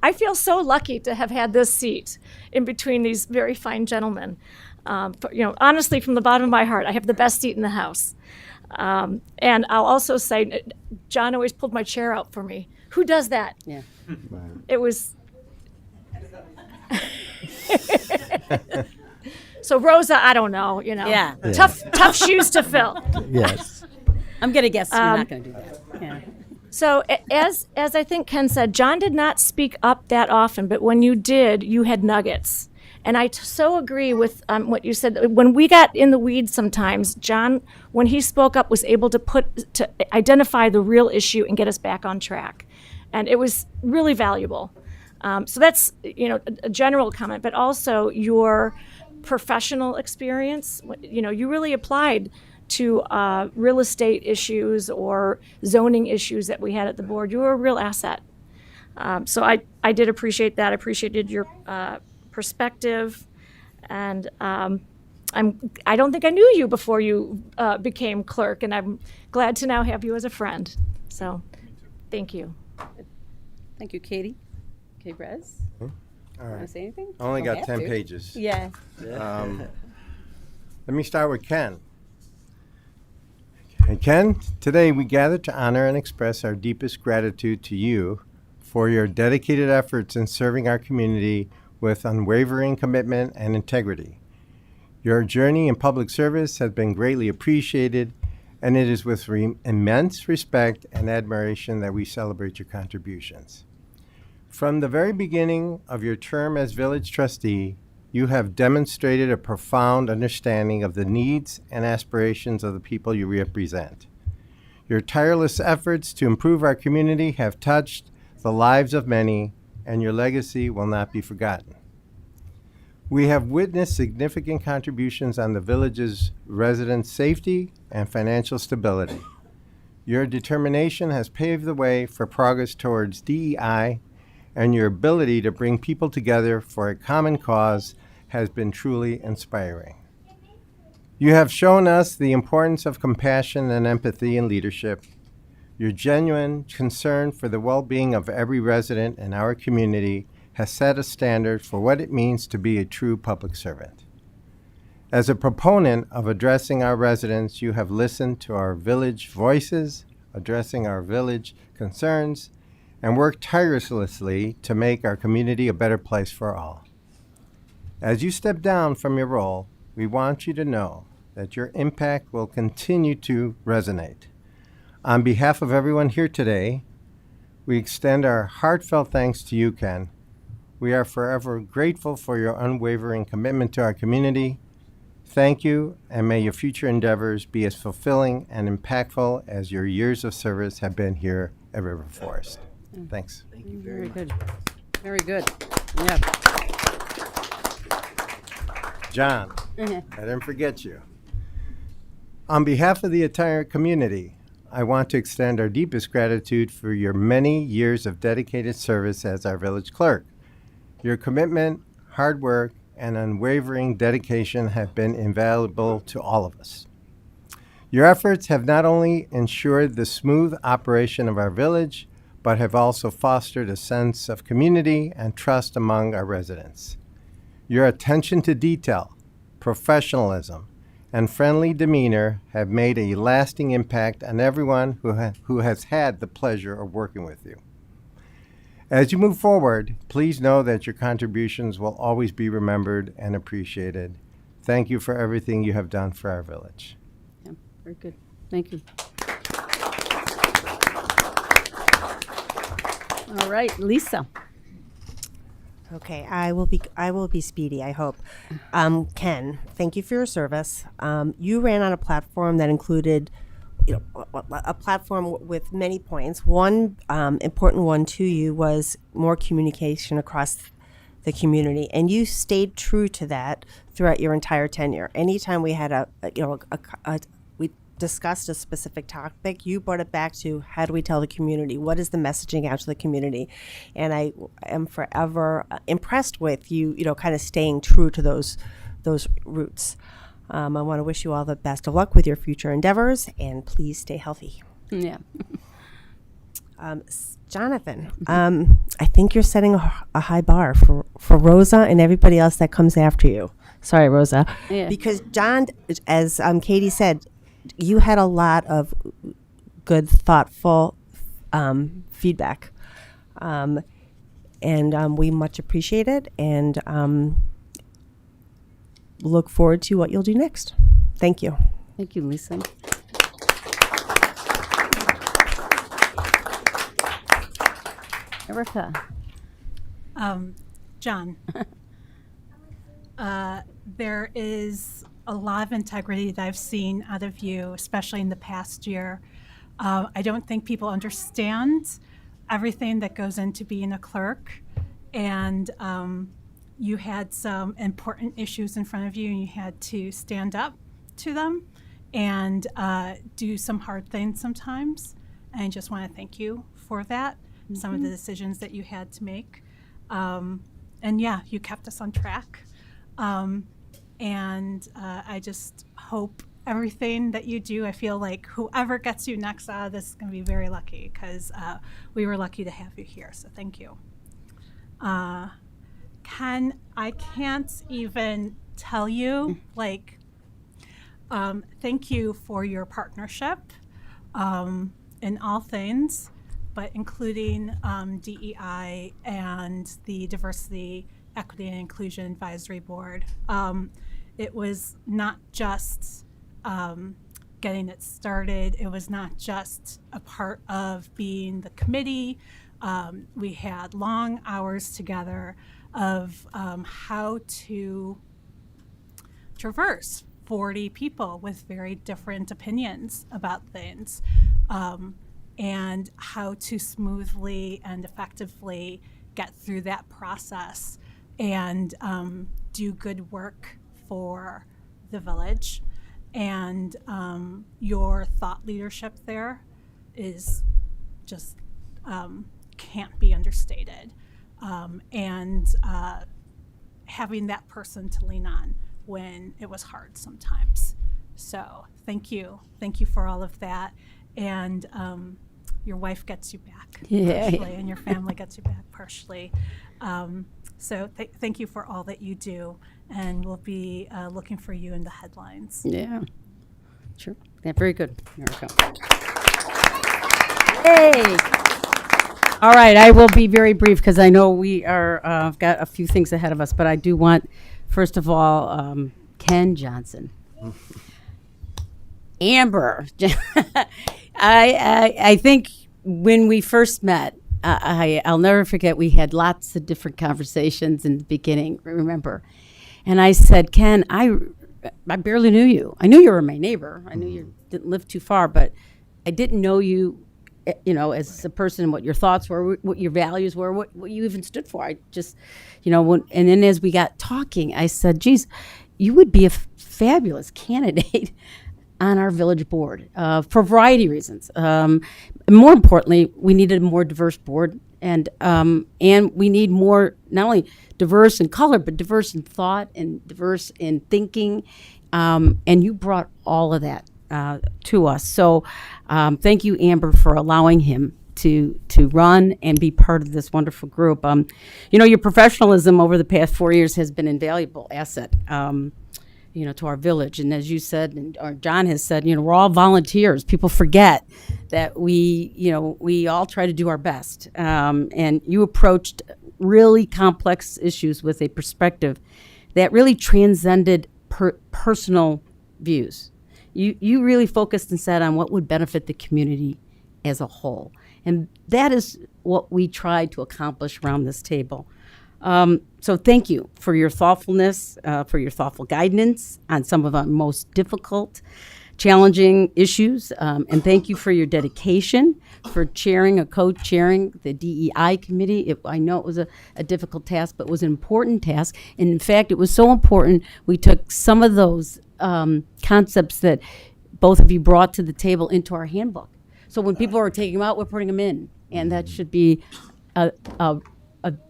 L: I feel so lucky to have had this seat in between these very fine gentlemen. Honestly, from the bottom of my heart, I have the best seat in the house. And I'll also say, John always pulled my chair out for me. Who does that?
A: Yeah.
L: It was. So Rosa, I don't know.
A: Yeah.
L: Tough shoes to fill.
C: Yes.
A: I'm gonna guess you're not gonna do that. Yeah.
L: So as I think Ken said, John did not speak up that often, but when you did, you had nuggets. And I so agree with what you said. When we got in the weeds sometimes, John, when he spoke up, was able to identify the real issue and get us back on track. And it was really valuable. So that's, a general comment, but also your professional experience. You know, you really applied to real estate issues or zoning issues that we had at the board. You were a real asset. So I did appreciate that. I appreciated your perspective, and I don't think I knew you before you became clerk, and I'm glad to now have you as a friend. So, thank you.
A: Thank you, Katie. Okay, Rez?
E: All
A: Want to
E: right.
A: say anything?
E: I only
A: Don't
E: got
A: have
E: 10
A: to.
E: pages.
A: Yeah.
E: Let me start with Ken. And Ken, today we gather to honor and express our deepest gratitude to you for your dedicated efforts in serving our community with unwavering commitment and integrity. Your journey in public service has been greatly appreciated, and it is with immense respect and admiration that we celebrate your contributions. From the very beginning of your term as village trustee, you have demonstrated a profound understanding of the needs and aspirations of the people you represent. Your tireless efforts to improve our community have touched the lives of many, and your legacy will not be forgotten. We have witnessed significant contributions on the village's residents' safety and financial stability. Your determination has paved the way for progress towards DEI, and your ability to bring people together for a common cause has been truly inspiring. You have shown us the importance of compassion and empathy in leadership. Your genuine concern for the well-being of every resident in our community has set a standard for what it means to be a true public servant. As a proponent of addressing our residents, you have listened to our village voices, addressing our village concerns, and worked tirelessly to make our community a better place for all. As you step down from your role, we want you to know that your impact will continue to resonate. On behalf of everyone here today, we extend our heartfelt thanks to you, Ken. We are forever grateful for your unwavering commitment to our community. Thank you, and may your future endeavors be as fulfilling and impactful as your years of service have been here at River Forest. Thanks.
C: Thank you
A: Very
C: much.
A: good. Very good. Yeah.
E: John, I didn't forget you. On behalf of the entire community, I want to extend our deepest gratitude for your many years of dedicated service as our village clerk. Your commitment, hard work, and unwavering dedication have been invaluable to all of us. Your efforts have not only ensured the smooth operation of our village, but have also fostered a sense of community and trust among our residents. Your attention to detail, professionalism, and friendly demeanor have made a lasting impact on everyone who has had the pleasure of working with you. As you move forward, please know that your contributions will always be remembered and appreciated. Thank you for everything you have done for our village.
A: Yeah, very good. Thank you. All right, Lisa.
M: Okay, I will be speedy, I hope. Ken, thank you for your service. You ran on a platform that included, a platform with many points. One important one to you was more communication across the community, and you stayed true to that throughout your entire tenure. Anytime we had we discussed a specific topic, you brought it back to how do we tell the community? What is the messaging out to the community? And I am forever impressed with you, kind of staying true to those roots. I want to wish you all the best of luck with your future endeavors, and please stay healthy.
A: Yeah.
M: Jonathan, I think you're setting a high bar for Rosa and everybody else that comes after you. Sorry, Rosa.
A: Yeah.
M: Because John, as Katie said, you had a lot of good, thoughtful feedback. And we much appreciate it, and look forward to what you'll do next. Thank you.
A: Thank you, Lisa. Erica.
D: John, there is a lot of integrity that I've seen out of you, especially in the past year. I don't think people understand everything that goes into being a clerk, and you had some important issues in front of you and you had to stand up to them and do some hard things sometimes. And I just want to thank you for that, some of the decisions that you had to make. And yeah, you kept us on track. And I just hope everything that you do, I feel like whoever gets you next out of this is going to be very lucky, because we were lucky to have you here. So thank you. Ken, I can't even tell you, like, thank you for your partnership in all things, but including DEI and the Diversity, Equity, and Inclusion Advisory Board. It was not just getting it started. It was not just a part of being the committee. We had long hours together of how to traverse 40 people with very different opinions about things, and how to smoothly and effectively get through that process and do good work for the village. And your thought leadership there is just can't be understated. And having that person to lean on when it was hard sometimes. So thank you for all of that. And your wife gets you back partially, and your family gets you back partially. So thank you for all that you do, and we'll be looking for you in the headlines.
A: Yeah, sure. Yeah, very good. Here we go. Hey. All right, I will be very brief because I know we are I've got a few things ahead of us, but I do want, first of all, Ken Johnson, Amber. I think when we first met, I'll never forget. We had lots of different conversations in the beginning. Remember, and I said, Ken, I barely knew you. I knew you were my neighbor. I knew you didn't live too far, but I didn't know you. You know, as a person, what your thoughts were, what your values were, what you even stood for. I just, and then as we got talking, I said, geez, you would be a fabulous candidate on our village board for a variety of reasons. More importantly, we needed a more diverse board, and we need more, not only diverse in color, but diverse in thought and diverse in thinking. And you brought all of that to us. So thank you, Amber, for allowing him to run and be part of this wonderful group. Your professionalism over the past 4 years has been an invaluable asset, to our village. And as you said, or John has said, we're all volunteers. People forget that we all try to do our best. And you approached really complex issues with a perspective that really transcended personal views. You really focused and said on what would benefit the community as a whole. And that is what we tried to accomplish around this table. So thank you for your thoughtfulness, for your thoughtful guidance on some of our most difficult, challenging issues. And thank you for your dedication, for co-chairing the DEI committee. I know it was a difficult task, but it was an important task. And in fact, it was so important, we took some of those concepts that both of you brought to the table into our handbook. So when people are taking them out, we're putting them in. And that should be a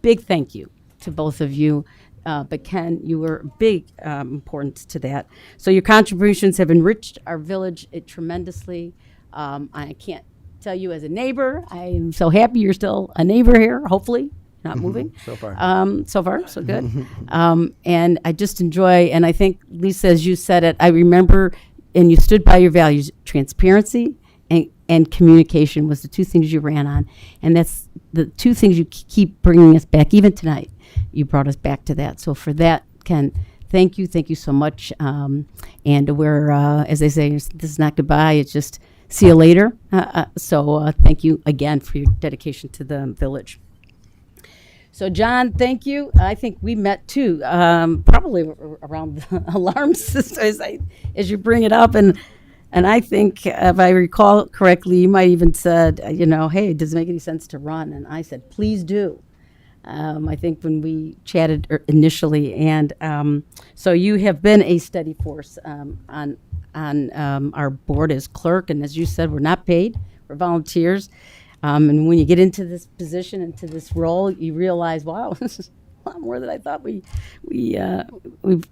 A: big thank you to both of you. But Ken, you were big importance to that. So your contributions have enriched our village tremendously. I can't tell you as a neighbor, I am so happy you're still a neighbor here, hopefully. Not moving.
C: So far.
A: So far, so good. And I just enjoy, and I think, Lisa, as you said it, I remember, and you stood by your values, transparency and communication was the two things you ran on. And that's the two things you keep bringing us back. Even tonight, you brought us back to that. So for that, Ken, thank you so much. And we're, as they say, this is not goodbye, it's just see you later. So thank you again for your dedication to the village. So, John, thank you. I think we met too, probably around the alarm system as you bring it up. And I think, if I recall correctly, you might even said, hey, does it make any sense to run? And I said, please do. I think when we chatted initially, and so you have been a steady force on our board as clerk, and as you said, we're not paid, we're volunteers, and when you get into this position, into this role, you realize, wow, this is a lot more than I thought we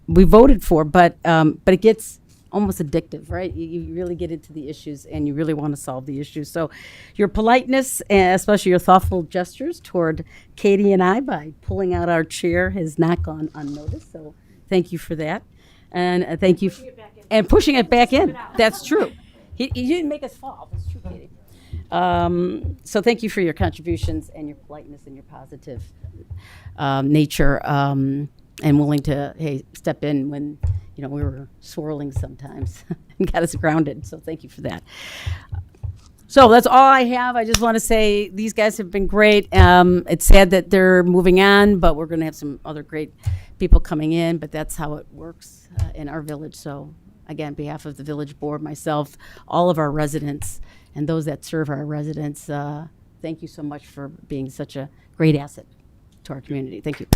A: voted for, but it gets almost addictive, right? You really get into the issues and you really want to solve the issues. So your politeness, and especially your thoughtful gestures toward Katie and I by pulling out our chair has not gone unnoticed. So thank you for that. And thank you. And pushing it back in. That's true. He didn't make us fall. That's true, Katie. So thank you for your contributions and your politeness and your positive nature and willing to step in when we were swirling sometimes and got us grounded. So thank you for that. So that's all I have. I just want to say these guys have been great. It's sad that they're moving on, but we're going to have some other great people coming in. But that's how it works in our village. So again, on behalf of the village board, myself, all of our residents, and those that serve our residents, thank you so much for being such a great asset to our community. Thank you.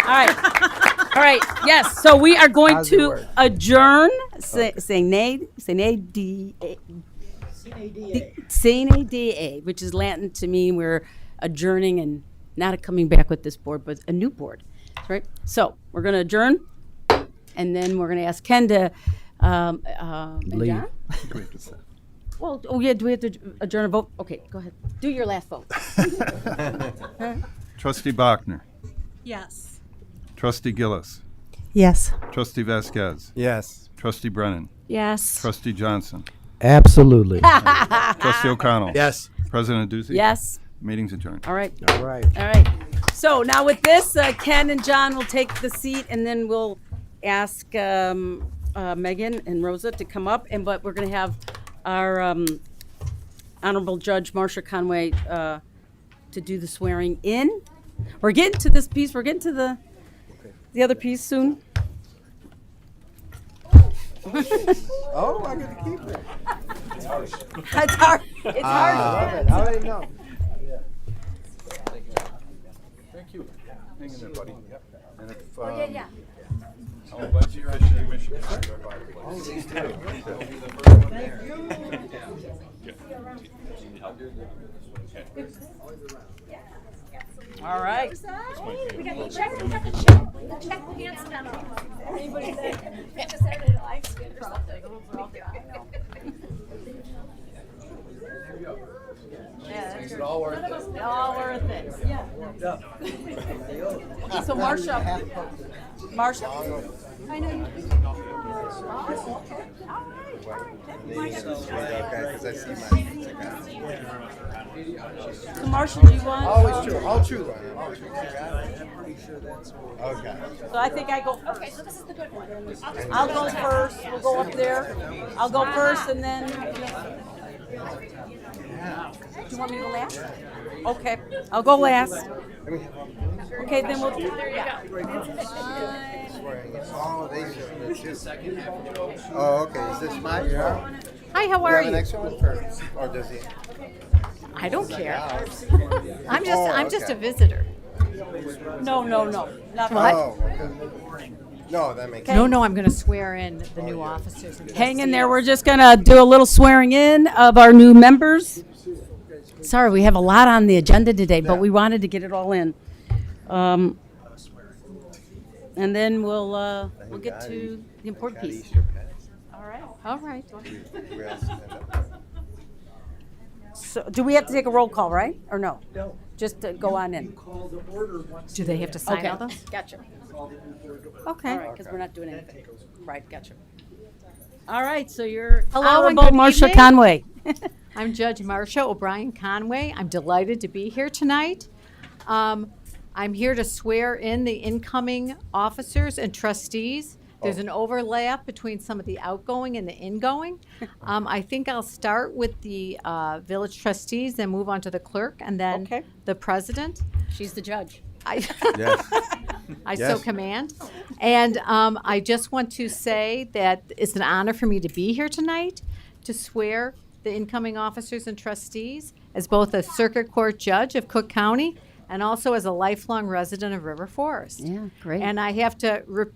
A: All right. Yes. So we are going to adjourn. Say nay. Say nay. Sine die, which is Latin to mean we're adjourning and not coming back with this board, but a new board. Right. So we're going to adjourn, and then we're going to ask Ken to and John? Well, do we have to adjourn a vote? Okay, go ahead. Do your last vote.
B: Trustee Bachner.
D: Yes.
B: Trustee Gillis.
M: Yes.
B: Trustee Vasquez.
E: Yes.
B: Trustee Brennan.
L: Yes.
B: Trustee Johnson.
C: Absolutely.
B: Trustee O'Connell.
E: Yes.
B: President Ducey.
A: Yes.
B: Meeting's adjourned.
A: All right.
C: All right.
A: All right. So now with this, Ken and John will take the seat, and then we'll ask Megan and Rosa to come up. But we're going to have our Honorable Judge Marcia Conway to do the swearing in. We're getting to this piece. We're getting to the other piece soon.
E: Oh, I get to keep it.
A: It's hard. It's hard.
E: How do they know?
B: Thank you. Hang in there, buddy. And if,
A: Yeah.
B: I'll let you finish your mission.
A: All right.
L: We got the check. The check pants down. Anybody say it's a Saturday Night Live skit or something?
A: Yeah,
E: Makes it all worth it.
A: all worth it. Yeah. So Marcia. I know you.
E: Okay, because I see my.
A: So Marcia, do you want?
E: Always true. All true. All true. Okay.
A: So I think I go.
L: Okay, so this is the good one.
A: I'll go first. We'll go up there. I'll go first, and then. Do you want me to go last? Okay, I'll go last. Okay, then we'll. There you go.
E: Oh, they should. Oh, okay. Is this mine? Yeah.
N: Hi, how
E: You
N: are
E: have an
N: you?
E: extra one for, or does he?
N: I don't care. I'm
E: Oh,
N: just
E: okay.
N: a visitor.
A: No, not
N: What?
E: Oh, okay. No, that makes
N: No, I'm going to swear in the new officers. And
A: Hang in there.
N: trustees.
A: We're just gonna do a little swearing in of our new members. Sorry, we have a lot on the agenda today, but we wanted to get it all in. And then we'll get to the important piece.
N: All right.
A: So, do we have to take a roll call, right? Or no? No. Just to go on in.
N: Do they have to sign
A: Okay.
N: all those?
A: Gotcha.
N: Okay.
A: All right, because we're not doing anything. Right, gotcha. All right, so you're
N: Hello and
A: Honorable
N: good
A: Marcia
N: evening.
A: Conway.
N: I'm Judge Marcia O'Brien Conway. I'm delighted to be here tonight. I'm here to swear in the incoming officers and trustees. There's an overlap between some of the outgoing and the ingoing. I think I'll start with the village trustees, then move on to the clerk, and then
A: Okay.
N: the president.
A: She's the judge.
N: I
E: Yes.
N: I so
E: Yes.
N: command. And I just want to say that it's an honor for me to be here tonight to swear the incoming officers and trustees as both a circuit court judge of Cook County and also as a lifelong resident of River Forest.
A: Yeah, great.
N: And I have to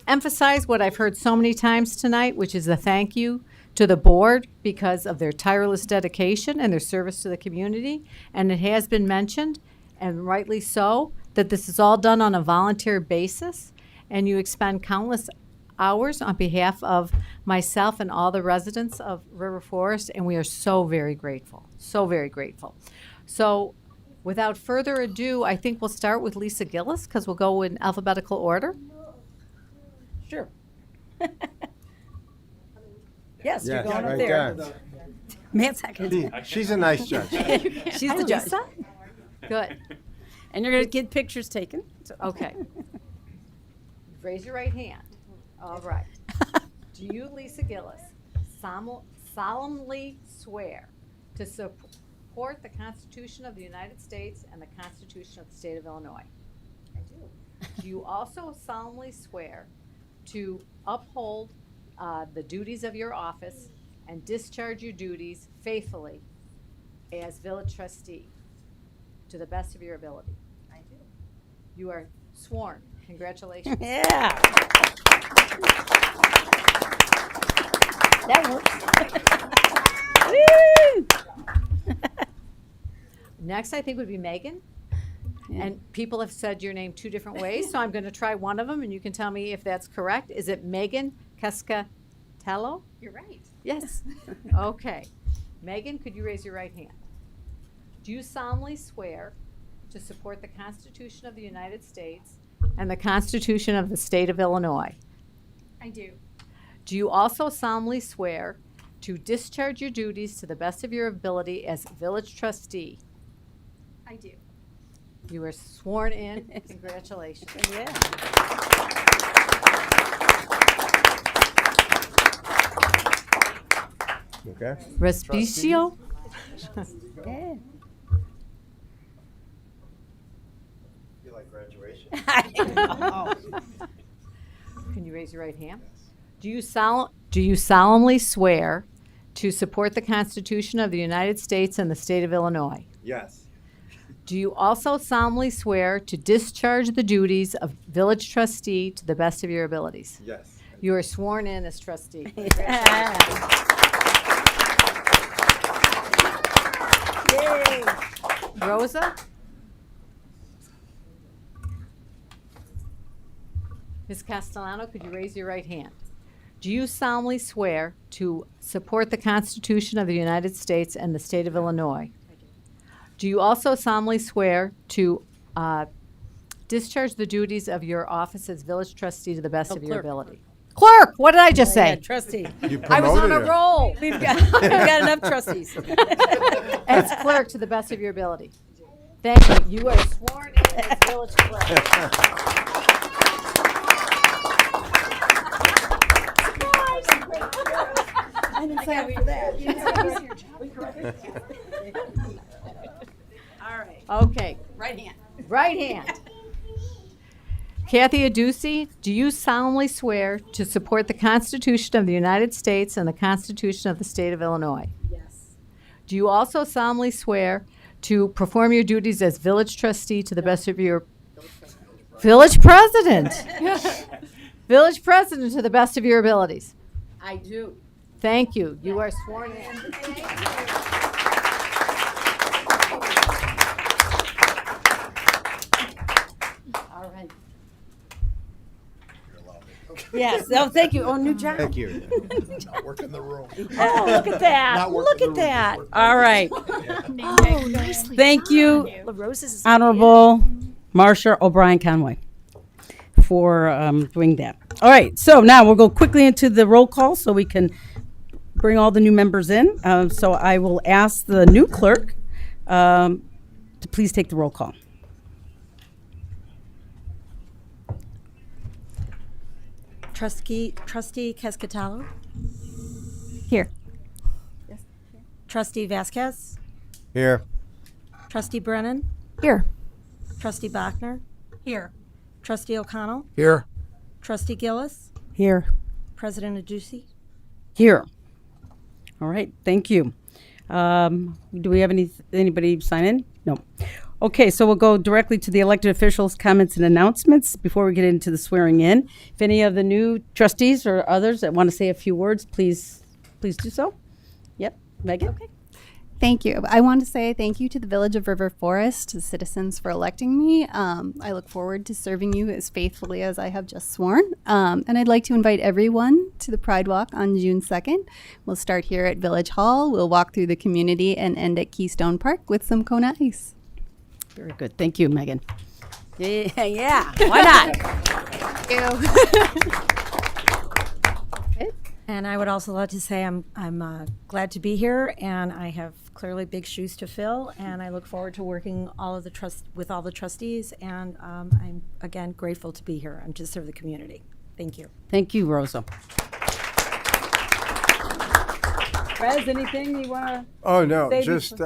N: emphasize what I've heard so many times tonight, which is a thank you to the board because of their tireless dedication and their service to the community. And it has been mentioned, and rightly so, that this is all done on a volunteer basis, and you expend countless hours on behalf of myself and all the residents of River Forest, and we are so very grateful, so very grateful. So without further ado, I think we'll start with Lisa Gillis, because we'll go in alphabetical order.
A: Sure. Yes, you're
E: Yes,
A: going up
E: right
A: there.
E: there.
A: Matt second.
E: She's a nice judge.
A: She's
N: Hi,
A: the judge.
N: Lisa. Good.
A: And you're going to get pictures taken. So.
N: Okay. Raise your right hand. All right. Do you, Lisa Gillis, solemnly swear to support the Constitution of the United States and the Constitution of the State of Illinois? I do. Do you also solemnly swear to uphold the duties of your office and discharge your duties faithfully as village trustee to the best of your ability? I do. You are sworn. Congratulations.
A: Yeah. That works.
N: Next, I think would be Megan. And people have said your name two different ways, so I'm going to try one of them, and you can tell me if that's correct. Is it Megan Cascatello?
H: You're right.
N: Yes. Okay. Megan, could you raise your right hand? Do you solemnly swear to support the Constitution of the United States and the Constitution of the State of Illinois?
H: I do.
N: Do you also solemnly swear to discharge your duties to the best of your ability as village trustee?
H: I do.
N: You are sworn in. Congratulations.
A: Yeah.
E: Okay.
N: Respicio.
A: Yeah.
E: You like graduation?
N: Can you raise your right hand? Do you solemnly swear to support the Constitution of the United States and the State of Illinois?
E: Yes.
N: Do you also solemnly swear to discharge the duties of village trustee to the best of your abilities?
E: Yes.
N: You are sworn in as trustee.
A: Yay.
N: Rosa? Ms. Castellano, could you raise your right hand? Do you solemnly swear to support the Constitution of the United States and the State of Illinois? Do you also solemnly swear to discharge the duties of your office as village trustee to the best of your
A: clerk.
N: ability? Clerk! What did I just say?
A: Yeah, trustee.
E: You
N: I was on
E: promoted
N: a
E: her.
N: roll.
A: We've got enough trustees.
N: As clerk to the best of your ability. Thank you. You are sworn in as village clerk.
A: I didn't sign up for that. All right.
N: Okay.
A: Right hand.
N: Right hand. Kathy Aducey, do you solemnly swear to support the Constitution of the United States and the Constitution of the State of Illinois?
A: Yes.
N: Do you also solemnly swear to perform your duties as village trustee to the best of your village president? Village president to the best of your abilities.
A: I do.
N: Thank you. You are sworn in.
A: All right. Yes. Oh, thank you. Oh, new job.
E: Thank you.
K: Not working the room.
A: Oh, look at that.
K: Not
A: Look
K: working
A: at
K: the
A: that.
K: room.
A: All right.
L: Oh, nicely
A: Thank you,
L: La Rosa's is
A: Honorable Marsha O'Brien Conway, for doing that. All right. So now we'll go quickly into the roll call so we can bring all the new members in. So I will ask the new clerk to please take the roll call.
M: Trustee Cascatello?
L: Here.
M: Trustee Vasquez?
E: Here.
M: Trustee Brennan?
L: Here.
M: Trustee Bachner?
D: Here.
M: Trustee O'Connell?
K: Here.
M: Trustee Gillis?
A: Here.
M: President Aducey?
A: Here. All right, thank you. Do we have anybody sign in? No. Okay, so we'll go directly to the elected officials' comments and announcements before we get into the swearing in. If any of the new trustees or others that want to say a few words, please do so. Yep, Megan?
O: Okay. Thank you. I want to say thank you to the Village of River Forest, to the citizens for electing me. I look forward to serving you as faithfully as I have just sworn. And I'd like to invite everyone to the Pride Walk on June 2nd. We'll start here at Village Hall. We'll walk through the community and end at Keystone Park with some Kona ice.
A: Very good. Thank you, Megan. Yeah, why not?
O: Thank you.
P: And I would also like to say I'm glad to be here, and I have clearly big shoes to fill, and I look forward to working with all the trustees, and I'm again grateful to be here and to serve the community. Thank you.
A: Thank you, Rosa. Rez, anything you want to
E: Oh, no,
A: say
E: just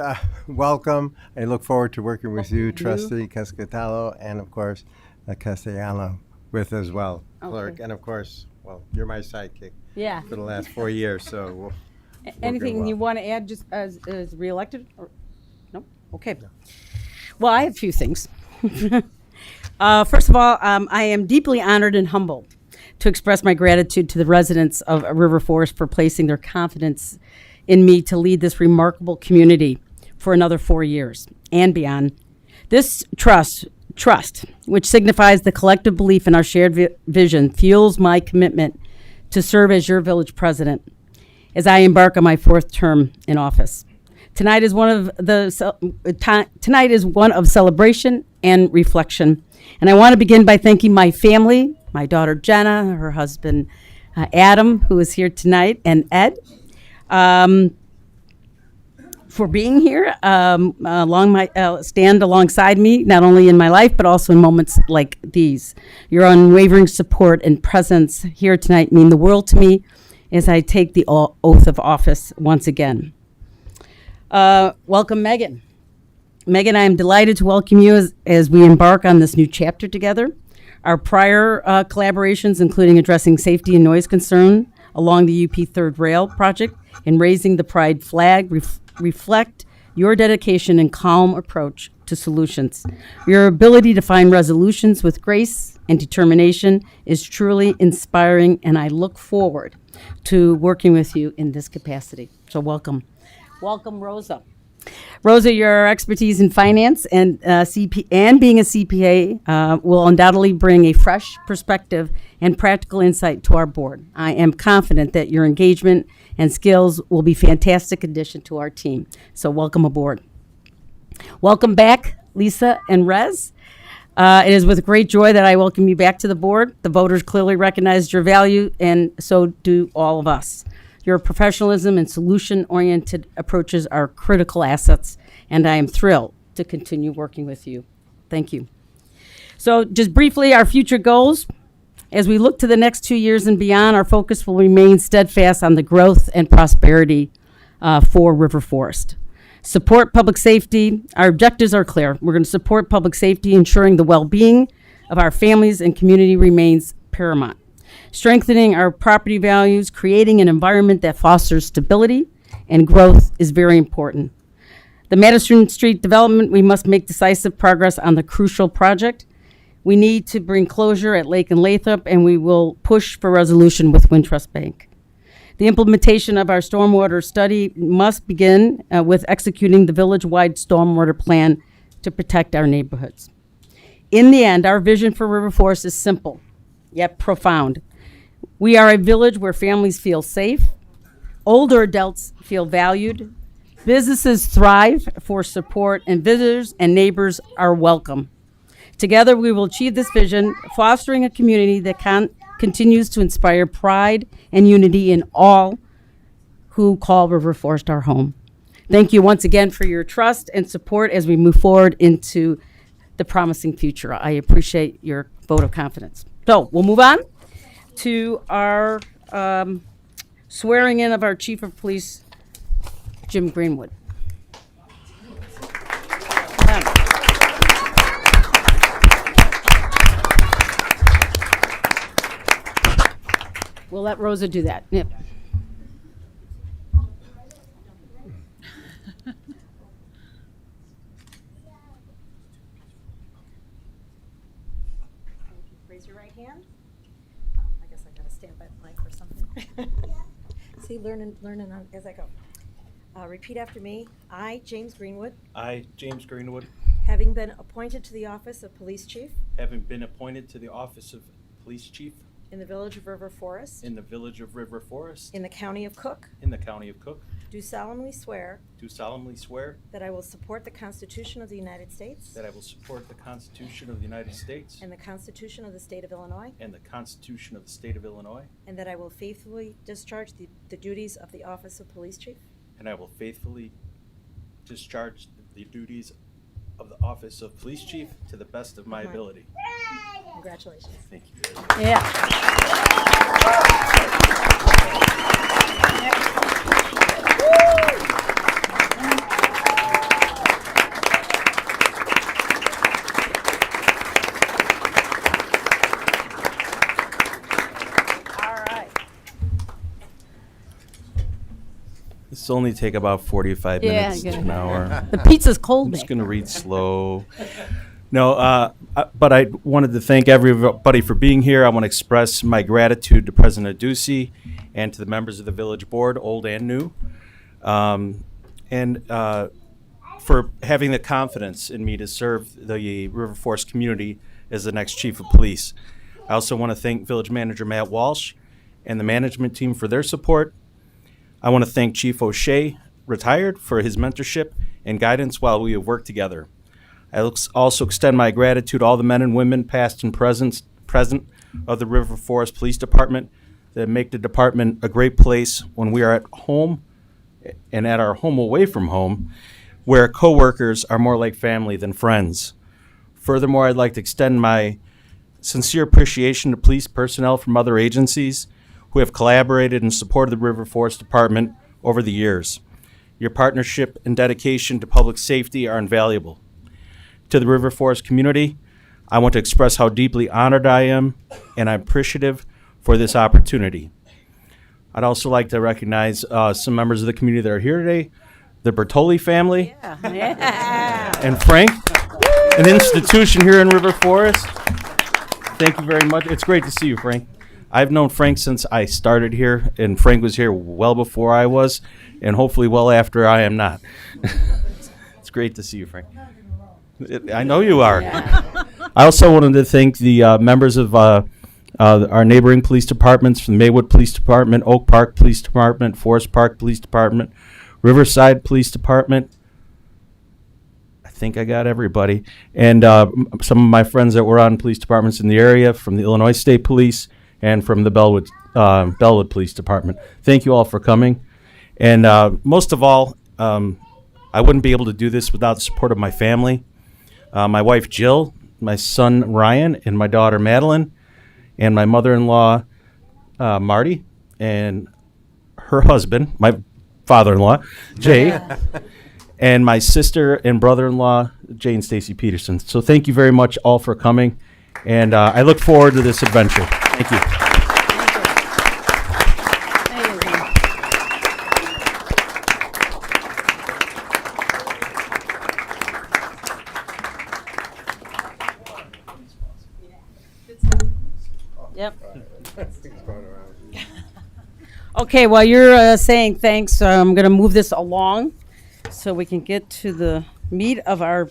E: welcome. I look forward to working with you, Trustee Cascatello, and of course, Castellano with as well, clerk.
A: Okay.
E: And of course, well, you're my sidekick for the last 4 years, so we'll
A: anything
E: well.
A: you want to add just as reelected? Or, no? Okay. Well, I have a few things. First of all, I am deeply honored and humbled to express my gratitude to the residents of River Forest for placing their confidence in me to lead this remarkable community for another 4 years and beyond. This trust, which signifies the collective belief in our shared vision, fuels my commitment to serve as your village president as I embark on my 4th term in office. Tonight is one of celebration and reflection, and I want to begin by thanking my family, my daughter Jenna, her husband Adam, who is here tonight, and Ed, for being here, stand alongside me, not only in my life, but also in moments like these. Your unwavering support and presence here tonight mean the world to me as I take the oath of office once again. Welcome, Megan. Megan, I am delighted to welcome you as we embark on this new chapter together. Our prior collaborations, including addressing safety and noise concern along the UP 3rd Rail project and raising the Pride flag, reflect your dedication and calm approach to solutions. Your ability to find resolutions with grace and determination is truly inspiring, and I look forward to working with you in this capacity. So welcome. Welcome, Rosa. Rosa, your expertise in finance and being a CPA will undoubtedly bring a fresh perspective and practical insight to our board. I am confident that your engagement and skills will be a fantastic addition to our team. So welcome aboard. Welcome back, Lisa and Rez. It is with great joy that I welcome you back to the board. The voters clearly recognized your value, and so do all of us. Your professionalism and solution-oriented approaches are critical assets, and I am thrilled to continue working with you. Thank you. So just briefly, our future goals. As we look to the next 2 years and beyond, our focus will remain steadfast on the growth and prosperity for River Forest. Support public safety. Our objectives are clear. We're going to support public safety, ensuring the well-being of our families and community remains paramount. Strengthening our property values, creating an environment that fosters stability and growth is very important. The Madison Street development, we must make decisive progress on the crucial project. We need to bring closure at Lake and Lathrop, and we will push for resolution with Wintrust Bank. The implementation of our stormwater study must begin with executing the village-wide stormwater plan to protect our neighborhoods. In the end, our vision for River Forest is simple, yet profound. We are a village where families feel safe, older adults feel valued, businesses thrive for support, and visitors and neighbors are welcome. Together, we will achieve this vision, fostering a community that continues to inspire pride and unity in all who call River Forest our home. Thank you once again for your trust and support as we move forward into the promising future. I appreciate your vote of confidence. So we'll move on to our swearing in of our Chief of Police, Jim Greenwood. We'll let Rosa do that. Yep.
P: be learning on, as I go. Repeat after me. I, James Greenwood,
Q: I, James Greenwood,
P: having been appointed to the office of Police Chief
Q: having been appointed to the office of Police Chief
P: in the Village of River Forest,
Q: in the Village of River Forest,
P: in the County of Cook,
Q: in the County of Cook,
P: do solemnly swear
Q: do solemnly swear
P: that I will support the Constitution of the United States
Q: that I will support the Constitution of the United States
P: and the Constitution of the State of Illinois,
Q: and the Constitution of the State of Illinois,
P: and that I will faithfully discharge the duties of the office of Police Chief
Q: and I will faithfully discharge the duties of the office of Police Chief to the best of my
P: Uh-huh.
Q: ability.
P: Congratulations.
Q: Thank you.
A: Yeah.
Q: This will only take about 45
A: Yeah,
Q: minutes
A: good.
Q: to an hour.
A: The pizza's cold
Q: I'm just
A: back
Q: going to read slow. No, but I wanted to thank everybody for being here. I want to express my gratitude to President Ducey and to the members of the village board, old and new, and for having the confidence in me to serve the River Forest community as the next chief of police. I also want to thank Village Manager Matt Walsh and the management team for their support. I want to thank Chief O'Shea, retired, for his mentorship and guidance while we have worked together. I also extend my gratitude to all the men and women, past and present of the River Forest Police Department that make the department a great place when we are at home and at our home away from home, where coworkers are more like family than friends. Furthermore, I'd like to extend my sincere appreciation to police personnel from other agencies who have collaborated and supported the River Forest Department over the years. Your partnership and dedication to public safety are invaluable. To the River Forest community, I want to express how deeply honored I am and I'm appreciative for this opportunity. I'd also like to recognize some members of the community that are here today, the Bertoli family, and Frank, an institution here in River Forest. Thank you very much. It's great to see you, Frank. I've known Frank since I started here, and Frank was here well before I was, and hopefully well after I am not. It's great to see you, Frank. I know you are. I also wanted to thank the members of our neighboring police departments, from Maywood Police Department, Oak Park Police Department, Forest Park Police Department, Riverside Police Department. I think I got everybody. And some of my friends that were on police departments in the area, from the Illinois State Police and from the Bellwood Police Department. Thank you all for coming. And most of all, I wouldn't be able to do this without the support of my family. My wife, Jill, my son, Ryan, and my daughter, Madeline, and my mother-in-law, Marty, and her husband, my father-in-law, Jay, and my sister and brother-in-law, Jay and Stacy Peterson. So thank you very much all for coming, and I look forward to this adventure. Thank you.
A: Yep. Okay, while you're saying thanks, I'm going to move this along so we can get to the meat of our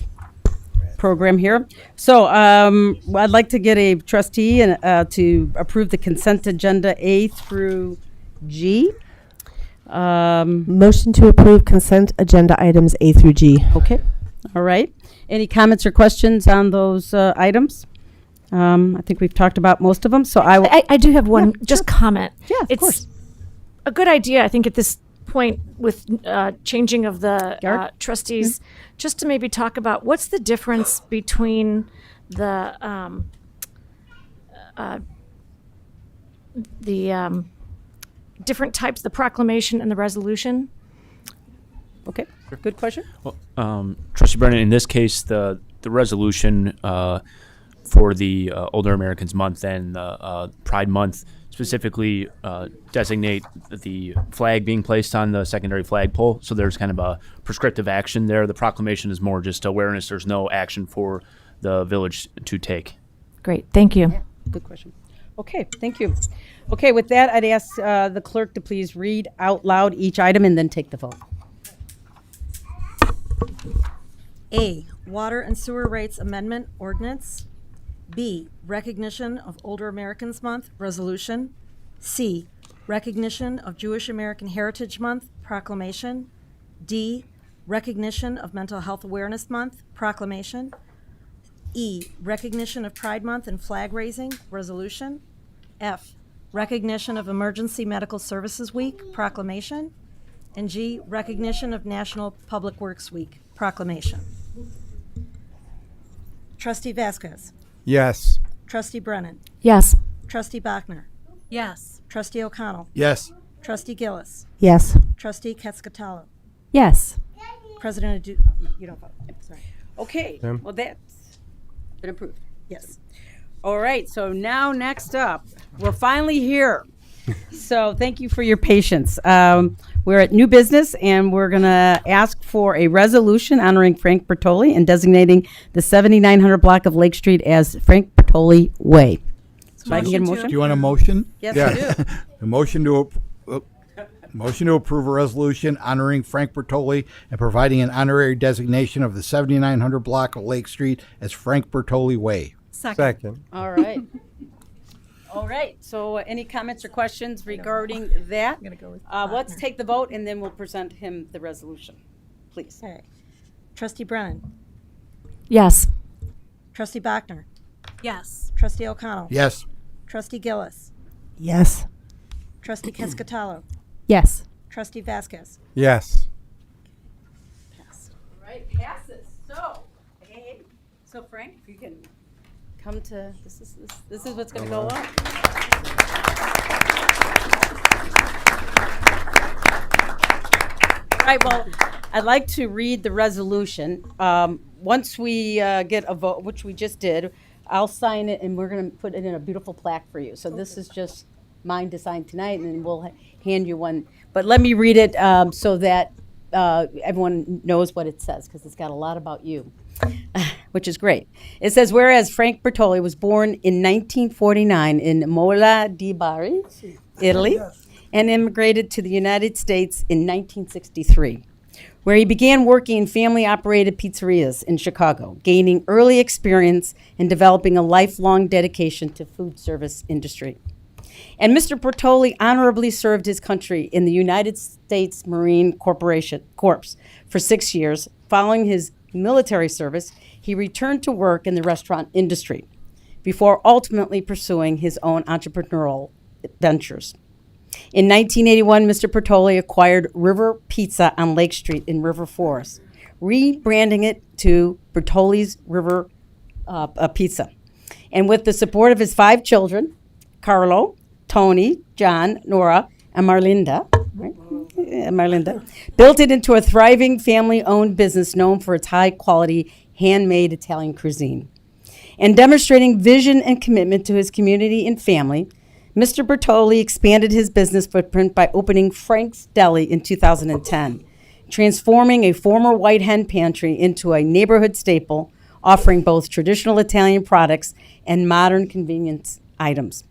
A: program here. So I'd like to get a trustee to approve the consent agenda A through G.
M: Motion to approve consent agenda items A through G.
A: Okay, all right. Any comments or questions on those items? I think we've talked about most of them, so
L: I do have one just comment.
A: Yeah, of
L: it's
A: course.
L: a good idea, I think, at this point with changing of the trustees, just to maybe talk about what's the difference between the different types, the proclamation and the resolution.
A: Okay, good question.
I: Well, Trustee Brennan, in this case, the resolution for the Older Americans Month and the Pride Month specifically designate the flag being placed on the secondary flagpole. So there's kind of a prescriptive action there. The proclamation is more just awareness. There's no action for the village to take.
L: Great, thank you.
A: Good question. Okay, thank you. Okay, with that, I'd ask the clerk to please read out loud each item and then take the vote.
P: A, Water and Sewer Rates Amendment Ordinance. B, Recognition of Older Americans Month Resolution. C, Recognition of Jewish American Heritage Month Proclamation. D, Recognition of Mental Health Awareness Month Proclamation. E, Recognition of Pride Month and Flag Raising Resolution. F, Recognition of Emergency Medical Services Week Proclamation. And G, Recognition of National Public Works Week Proclamation. Trustee Vasquez.
E: Yes.
P: Trustee Brennan.
L: Yes.
P: Trustee Bachner.
D: Yes.
P: Trustee O'Connell.
K: Yes.
P: Trustee Gillis.
M: Yes.
P: Trustee Ketzkatalo.
O: Yes.
P: President Adu, no, you don't vote. Sorry.
A: Okay,
E: Tim?
A: well, that's been approved.
P: Yes.
A: All right, so now next up, we're finally here. So thank you for your patience. We're at new business, and we're going to ask for a resolution honoring Frank Bertoli and designating the 7900 block of Lake Street as Frank Bertoli Way. So I can get a motion?
K: Do you want a motion?
A: Yes, I do.
K: A motion to approve a resolution honoring Frank Bertoli and providing an honorary designation of the 7900 block of Lake Street as Frank Bertoli Way.
E: Second.
A: All right. All right, so any comments or questions regarding that? Let's take the vote, and then we'll present him the resolution, please.
P: Okay. Trustee Brennan.
L: Yes.
P: Trustee Bachner.
D: Yes.
P: Trustee O'Connell.
K: Yes.
P: Trustee Gillis.
M: Yes.
P: Trustee Ketzkatalo.
O: Yes.
P: Trustee Vasquez.
E: Yes.
A: All right, passes. So Frank, if you can come to, this is what's going to go up. All right, well, I'd like to read the resolution. Once we get a vote, which we just did, I'll sign it, and we're going to put it in a beautiful plaque for you. So this is just mine to sign tonight, and then we'll hand you one. But let me read it so that everyone knows what it says, because it's got a lot about you, which is great. It says, whereas Frank Bertoli was born in 1949 in Mola di Bari, Italy, and immigrated to the United States in 1963, where he began working in family-operated pizzerias in Chicago, gaining early experience and developing a lifelong dedication to food service industry. And Mr. Bertoli honorably served his country in the United States Marine Corps for 6 years. Following his military service, he returned to work in the restaurant industry before ultimately pursuing his own entrepreneurial ventures. In 1981, Mr. Bertoli acquired River Pizza on Lake Street in River Forest, rebranding it to Bertoli's River Pizza. And with the support of his 5 children, Carlo, Tony, John, Nora, and Marlinda, built it into a thriving family-owned business known for its high-quality, handmade Italian cuisine. And demonstrating vision and commitment to his community and family, Mr. Bertoli expanded his business footprint by opening Frank's Deli in 2010, transforming a former White Hen pantry into a neighborhood staple, offering both traditional Italian products and modern convenience items.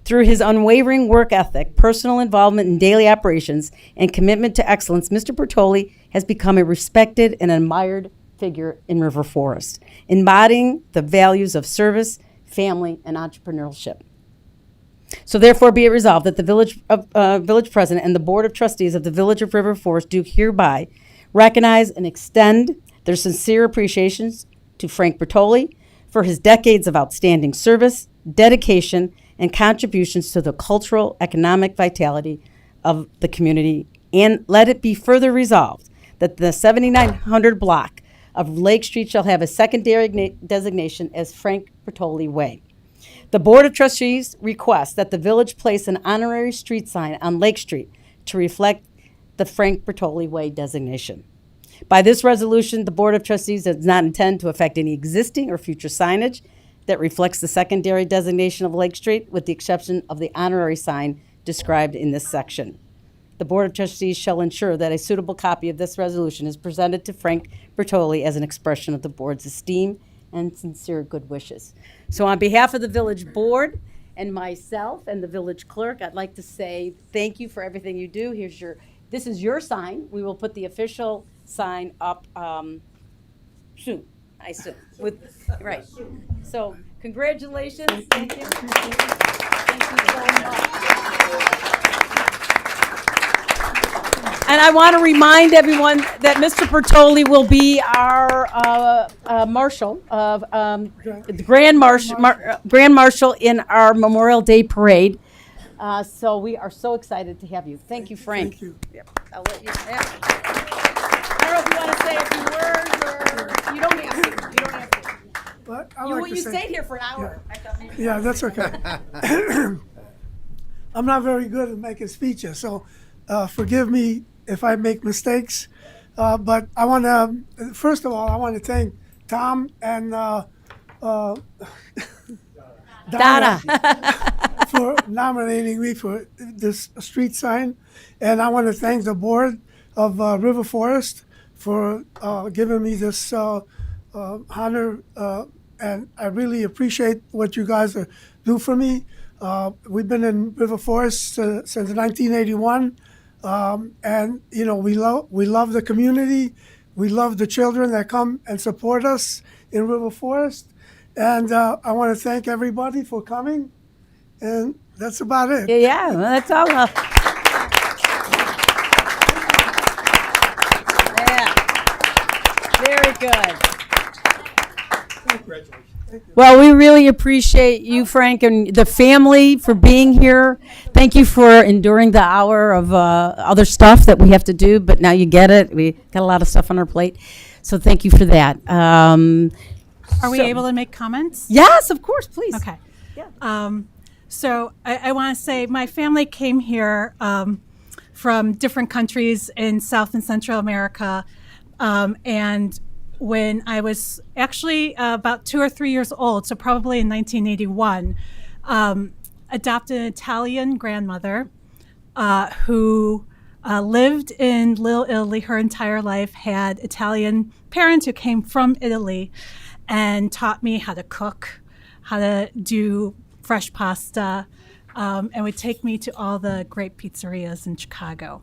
A: Through his unwavering work ethic, personal involvement in daily operations, and commitment to excellence, Mr. Bertoli has become a respected and admired figure in River Forest, embodying the values of service, family, and entrepreneurship. So therefore be it resolved that the village president and the board of trustees of the village of River Forest do hereby recognize and extend their sincere appreciations to Frank Bertoli for his decades of outstanding service, dedication, and contributions to the cultural, economic vitality of the community. And let it be further resolved that the 7900 block of Lake Street shall have a secondary designation as Frank Bertoli Way. The Board of Trustees requests that the village place an honorary street sign on Lake Street to reflect the Frank Bertoli Way designation. By this resolution, the Board of Trustees does not intend to affect any existing or future signage that reflects the secondary designation of Lake Street, with the exception of the honorary sign described in this section. The Board of Trustees shall ensure that a suitable copy of this resolution is presented to Frank Bertoli as an expression of the board's esteem and sincere good wishes. So on behalf of the village board and myself and the village clerk, I'd like to say thank you for everything you do. This is your sign. We will put the official sign up soon, I assume. Right. So congratulations. Thank you. Thank you so much. And I want to remind everyone that Mr. Bertoli will be our marshal of the Grand Marshal in our Memorial Day parade. So we are so excited to have you. Thank you, Frank.
R: Thank you.
A: Yep. I'll let you. Yeah. I don't know if you want to say a few words or you don't have to. You don't have to.
R: But
A: You stayed here for an hour. I thought maybe
R: Yeah, that's okay. I'm not very good at making speeches, so forgive me if I make mistakes. But I want to, first of all, I want to thank Tom and Donna for nominating me for this street sign. And I want to thank the board of River Forest for giving me this honor. And I really appreciate what you guys do for me. We've been in River Forest since 1981. And you know, we love the community. We love the children that come and support us in River Forest. And I want to thank everybody for coming. And that's about it.
A: Yeah, well, that's all. Yeah. Very good.
R: Congratulations.
A: Well, we really appreciate you, Frank, and the family for being here. Thank you for enduring the hour of other stuff that we have to do, but now you get it. We got a lot of stuff on our plate, so thank you for that.
D: Are we able to make comments?
A: Yes, of course, please.
D: Okay. So I want to say my family came here from different countries in South and Central America, and when I was actually about 2 or 3 years old, so probably in 1981, adopted an Italian grandmother who lived in Little Italy her entire life, had Italian parents who came from Italy and taught me how to cook, how to do fresh pasta, and would take me to all the great pizzerias in Chicago.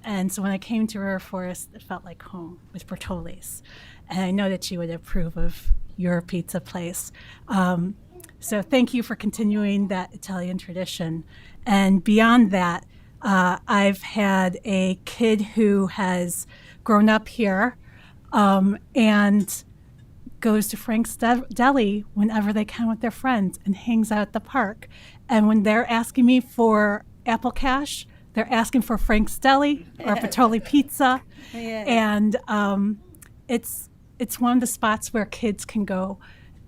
D: And so when I came to River Forest, it felt like home with Bertoli's. And I know that you would approve of your pizza place. So thank you for continuing that Italian tradition. And beyond that, I've had a kid who has grown up here and goes to Frank's Deli whenever they can with their friends and hangs out at the park. And when they're asking me for Apple Cash, they're asking for Frank's Deli or Bertoli Pizza. And it's one of the spots where kids can go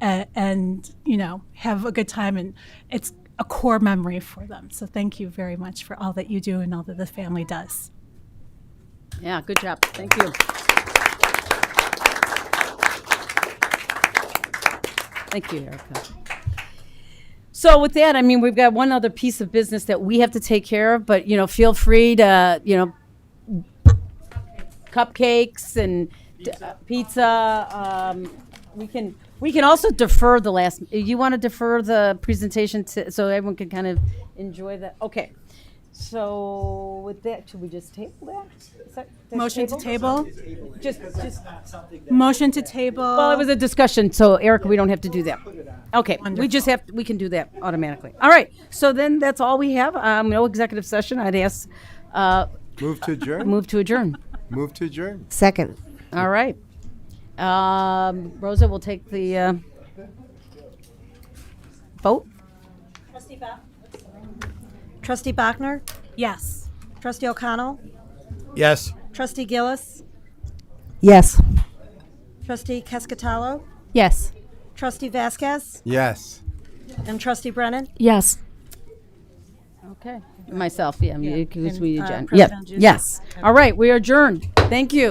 D: and you know, have a good time, and it's a core memory for them. So thank you very much for all that you do and all that the family does.
A: Yeah, good job. Thank you. Thank you, Erica. So with that, I mean, we've got one other piece of business that we have to take care of, but, you know, feel free to, you know, cupcakes and pizza. We can also defer the last. You want to defer the presentation so everyone can kind of enjoy that? Okay. So with that, should we just table that?
D: Motion to table?
A: Just
D: Motion to table.
A: Well, it was a discussion, so Erica, we don't have to do that. Okay, we can do that automatically. All right, so then that's all we have. No executive session. I'd ask.
E: Move to adjourn.
A: Move to adjourn.
E: Move to adjourn.
M: Second.
A: All right. Rosa will take the vote.
P: Trustee Bachner?
D: Yes.
P: Trustee O'Connell?
K: Yes.
P: Trustee Gillis?
M: Yes.
P: Trustee Cascatallo?
O: Yes.
P: Trustee Vasquez?
E: Yes.
P: And Trustee Brennan?
O: Yes.
A: Okay. Myself, yeah.
P: Yeah.
A: Because
P: And,
A: we adjourn.
P: President Juicy?
A: Yes. All right, we are adjourned. Thank you.